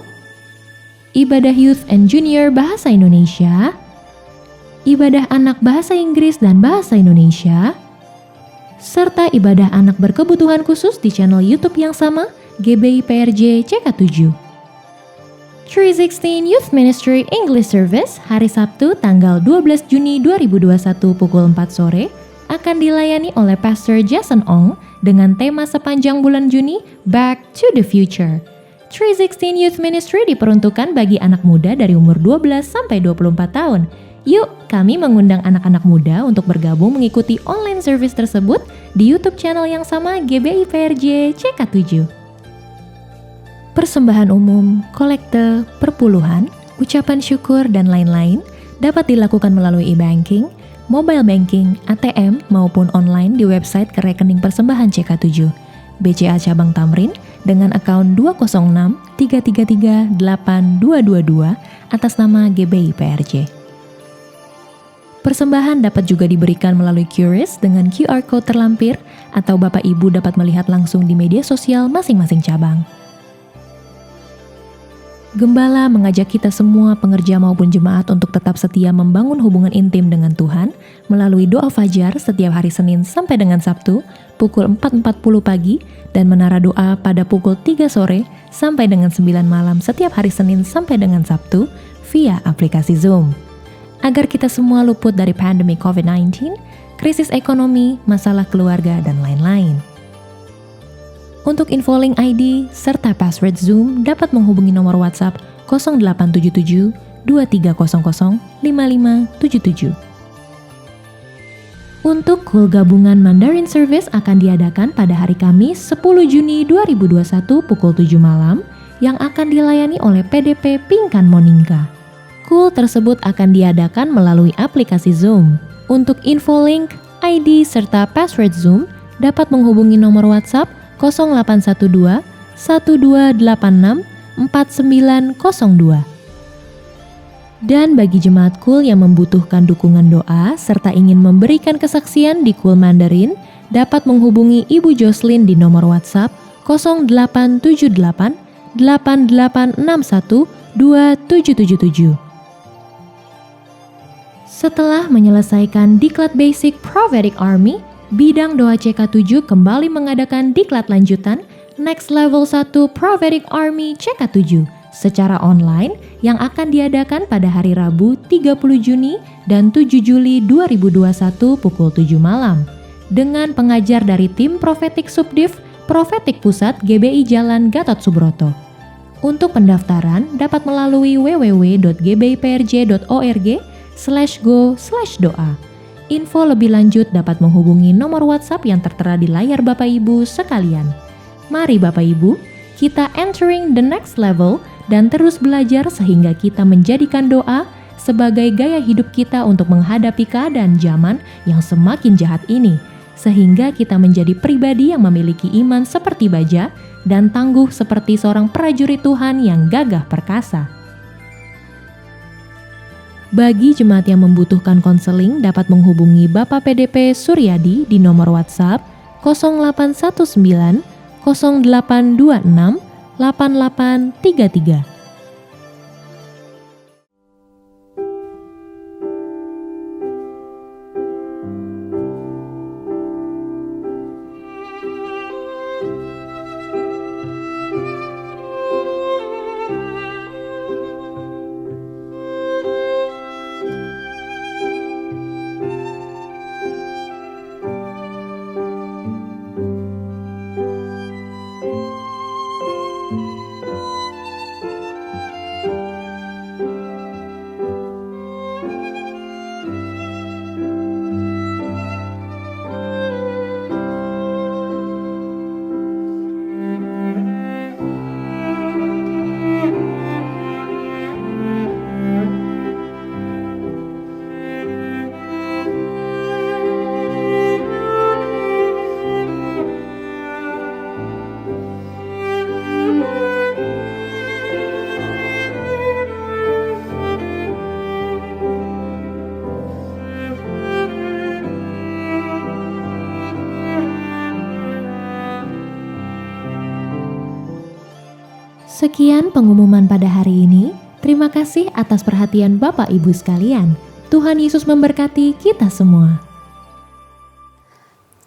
ibadah youth and junior bahasa Indonesia, ibadah anak bahasa Inggris dan bahasa Indonesia, serta ibadah anak berkebutuhan khusus di channel YouTube yang sama, GBI PRJ CK7. 316 Youth Ministry English Service hari Sabtu tanggal 12 Juni 2021 pukul 4 sore akan dilayani oleh Pastor Jason Ong dengan tema sepanjang bulan Juni Back to the Future. 316 Youth Ministry diperuntukkan bagi anak muda dari umur 12 sampai 24 tahun. Yuk, kami mengundang anak-anak muda untuk bergabung mengikuti online service tersebut di YouTube channel yang sama GBI PRJ CK7. Persembahan umum, kolekte, perpuluhan, ucapan syukur, dan lain-lain dapat dilakukan melalui e-banking, mobile banking, ATM, maupun online di website ke rekening persembahan CK7, BCA Cabang Tamrin dengan akaun 206-333-8222 atas nama GBI PRJ. Persembahan dapat juga diberikan melalui QRIS dengan QR Code terlampir atau Bapak Ibu dapat melihat langsung di media sosial masing-masing cabang. Gembala mengajak kita semua pengerja maupun jemaat untuk tetap setia membangun hubungan intim dengan Tuhan melalui doa fajar setiap hari Senin sampai dengan Sabtu pukul 4.40 pagi dan menara doa pada pukul 3 sore sampai dengan 9 malam setiap hari Senin sampai dengan Sabtu via aplikasi Zoom. Agar kita semua luput dari pandemi COVID-19, krisis ekonomi, masalah keluarga, dan lain-lain. Untuk info link ID serta password Zoom dapat menghubungi nomor WhatsApp 0877 2300 5577. Untuk Kul Gabungan Mandarin Service akan diadakan pada hari Kamis 10 Juni 2021 pukul 7 malam yang akan dilayani oleh PDP Pingkan Moninga. Kul tersebut akan diadakan melalui aplikasi Zoom. Untuk info link, ID serta password Zoom dapat menghubungi nomor WhatsApp 0812 1286 4902. Dan bagi jemaat Kul yang membutuhkan dukungan doa serta ingin memberikan kesaksian di Kul Mandarin, dapat menghubungi Ibu Jocelyn di nomor WhatsApp 0878 8861 2777. Setelah menyelesaikan Diklat Basic Prophetic Army, Bidang Doa CK7 kembali mengadakan diklat lanjutan Next Level 1 Prophetic Army CK7 secara online yang akan diadakan pada hari Rabu 30 Juni dan 7 Juli 2021 pukul 7 malam dengan pengajar dari tim Prophetic Subdiv Prophetic Pusat GBI Jalan Gatot Subroto. Untuk pendaftaran dapat melalui www.gbiprj.org/go/doa. Info lebih lanjut dapat menghubungi nomor WhatsApp yang tertera di layar Bapak Ibu sekalian. Mari Bapak Ibu, kita entering the next level dan terus belajar sehingga kita menjadikan doa sebagai gaya hidup kita untuk menghadapi keadaan zaman yang semakin jahat ini, sehingga kita menjadi pribadi yang memiliki iman seperti baja dan tangguh seperti seorang prajurit Tuhan yang gagah perkasa. Bagi jemaat yang membutuhkan konseling dapat menghubungi Bapak PDP Suryadi di nomor WhatsApp 0819 0826 8833. Sekian pengumuman pada hari ini. Terima kasih atas perhatian Bapak Ibu sekalian. Tuhan Yesus memberkati kita semua.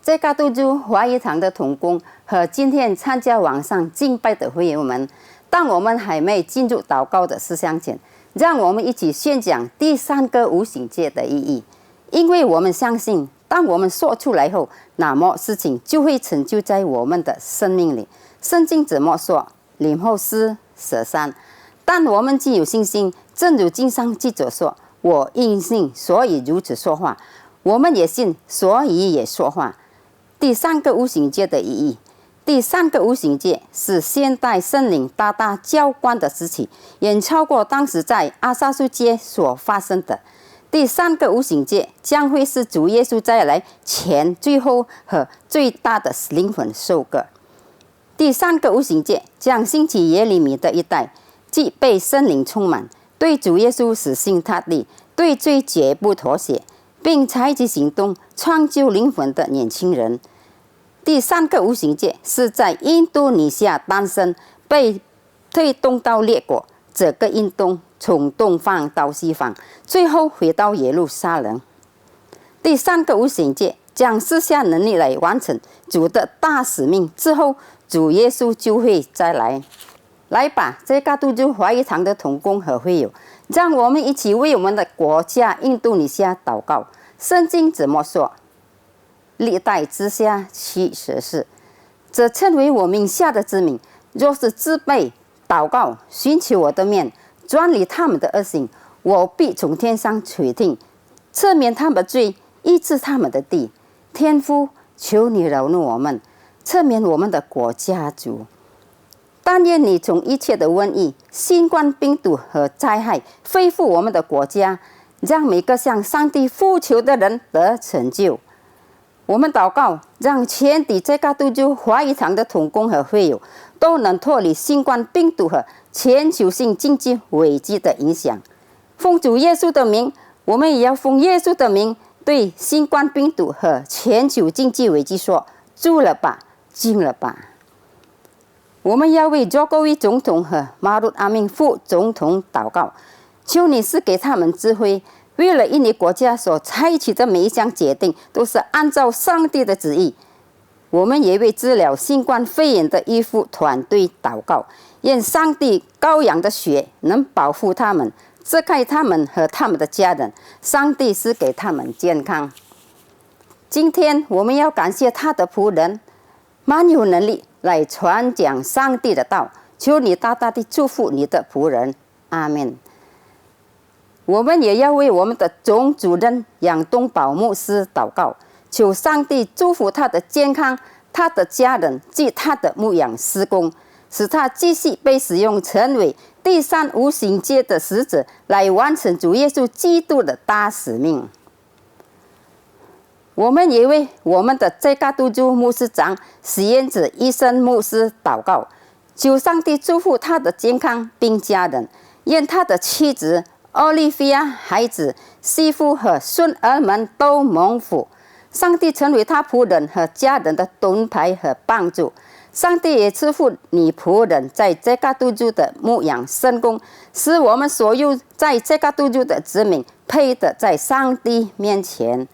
CK7华语堂的同工和今天参加网上敬拜的会友们，当我们还没进入祷告的思想前，让我们一起宣讲第三个无形界的意义。因为我们相信，当我们说出来后，那么事情就会成就在我们的生命里。圣经怎么说？林后诗舍三。但我们既有信心，正如经上记着说：“我因信，所以如此说话。”我们也信，所以也说话。第三个无形界的意义。第三个无形界是现代圣灵大大浇灌的时期，远超过当时在阿萨苏街所发生的。第三个无形界将会是主耶稣再来前最后和最大的灵魂收割。第三个无形界将兴起耶利米的一代，即被圣灵充满，对主耶稣死心塌地，对罪绝不妥协，并采取行动创救灵魂的年轻人。第三个无形界是在印度尼西亚诞生，被推动到列国，这个运动从东方到西方，最后回到耶路撒冷。第三个无形界将施下能力来完成主的大使命，之后主耶稣就会再来。来吧，这个都就华裔堂的同工和会友，让我们一起为我们的国家印度尼西亚祷告。圣经怎么说？历代之下70世，这称为我名下的之民，若是自卑祷告，寻求我的面，转离他们的恶行，我必从天上垂听，赦免他们的罪，医治他们的地。天父，求你饶恕我们，赦免我们的国家主。但愿你从一切的瘟疫、新冠病毒和灾害恢复我们的国家，让每个向上帝呼求的人得成就。我们祷告，让全体这个都就华裔堂的同工和会友都能脱离新冠病毒和全球性经济危机的影响。奉主耶稣的名，我们也要奉耶稣的名对新冠病毒和全球经济危机说：住了吧，静了吧。我们要为佐科维总统和马鲁阿明副总统祷告，求你赐给他们智慧，为了印尼国家所采取的每一项决定都是按照上帝的旨意。我们也为治疗新冠肺炎的医护团队祷告，愿上帝羔羊的血能保护他们，遮盖他们和他们的家人，上帝赐给他们健康。今天我们要感谢他的仆人，蛮有能力来传讲上帝的道，求你大大的祝福你的仆人，阿们。我们也要为我们的总主任杨东宝牧师祷告，求上帝祝福他的健康，他的家人及他的牧养事工，使他继续被使用成为第三无形界的使者，来完成主耶稣基督的大使命。我们也为我们的这个都州牧师长实验者医生牧师祷告，求上帝祝福他的健康并家人，愿他的妻子奥利菲亚、孩子、媳妇和孙儿们都蒙福。上帝成为他仆人和家人的盾牌和帮助。上帝也赐福你仆人在这个都州的牧养圣工，使我们所有在这个都州的子民配得在上帝面前。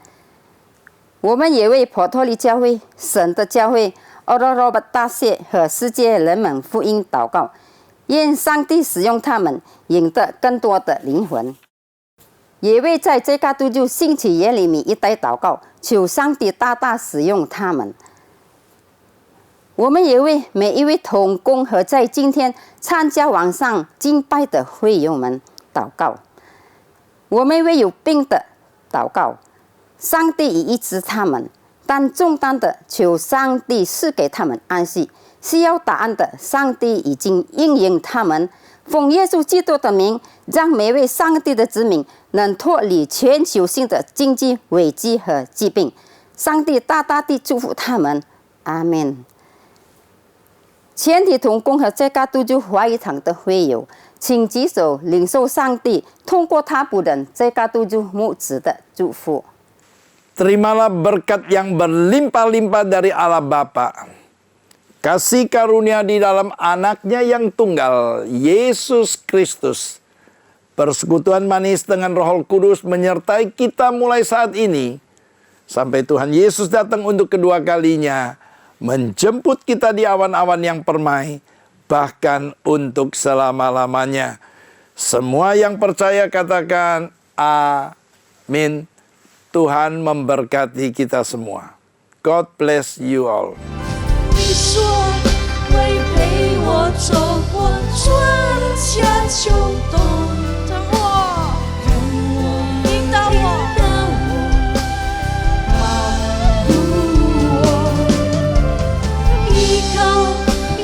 我们也为波托利教会、神的教会、奥罗罗巴大学和世界人们福音祷告，愿上帝使用他们，赢得更多的灵魂。也为在这个都就兴起耶利米一代祷告，求上帝大大使用他们。我们也为每一位同工和在今天参加网上敬拜的会友们祷告。我们为有病的祷告，上帝已医治他们，但重担的求上帝赐给他们安息，需要答案的上帝已经应允他们。奉耶稣基督的名，让每位上帝的子民能脱离全球性的经济危机和疾病。上帝大大地祝福他们，阿们。全体同工和这个都就华裔堂的会友，请举手领受上帝通过他仆人这个都就牧子的祝福。Terimalah berkat yang berlimpah-limpah dari Allah Bapa, kasih karunia di dalam anaknya yang tunggal, Yesus Kristus, persekutuan manis dengan Roh Kudus menyertai kita mulai saat ini, sampai Tuhan Yesus datang untuk kedua kalinya, menjemput kita di awan-awan yang permai, bahkan untuk selama-lamanya. Semua yang percaya katakan amin. Tuhan memberkati kita semua. God bless you all. 你说会陪我走过春夏秋冬，让我引导我保护我，依靠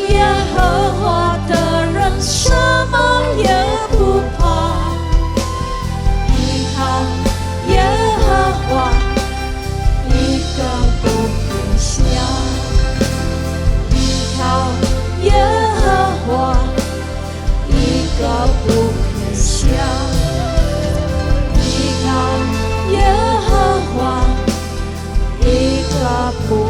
耶和华的人什么也不怕，依靠不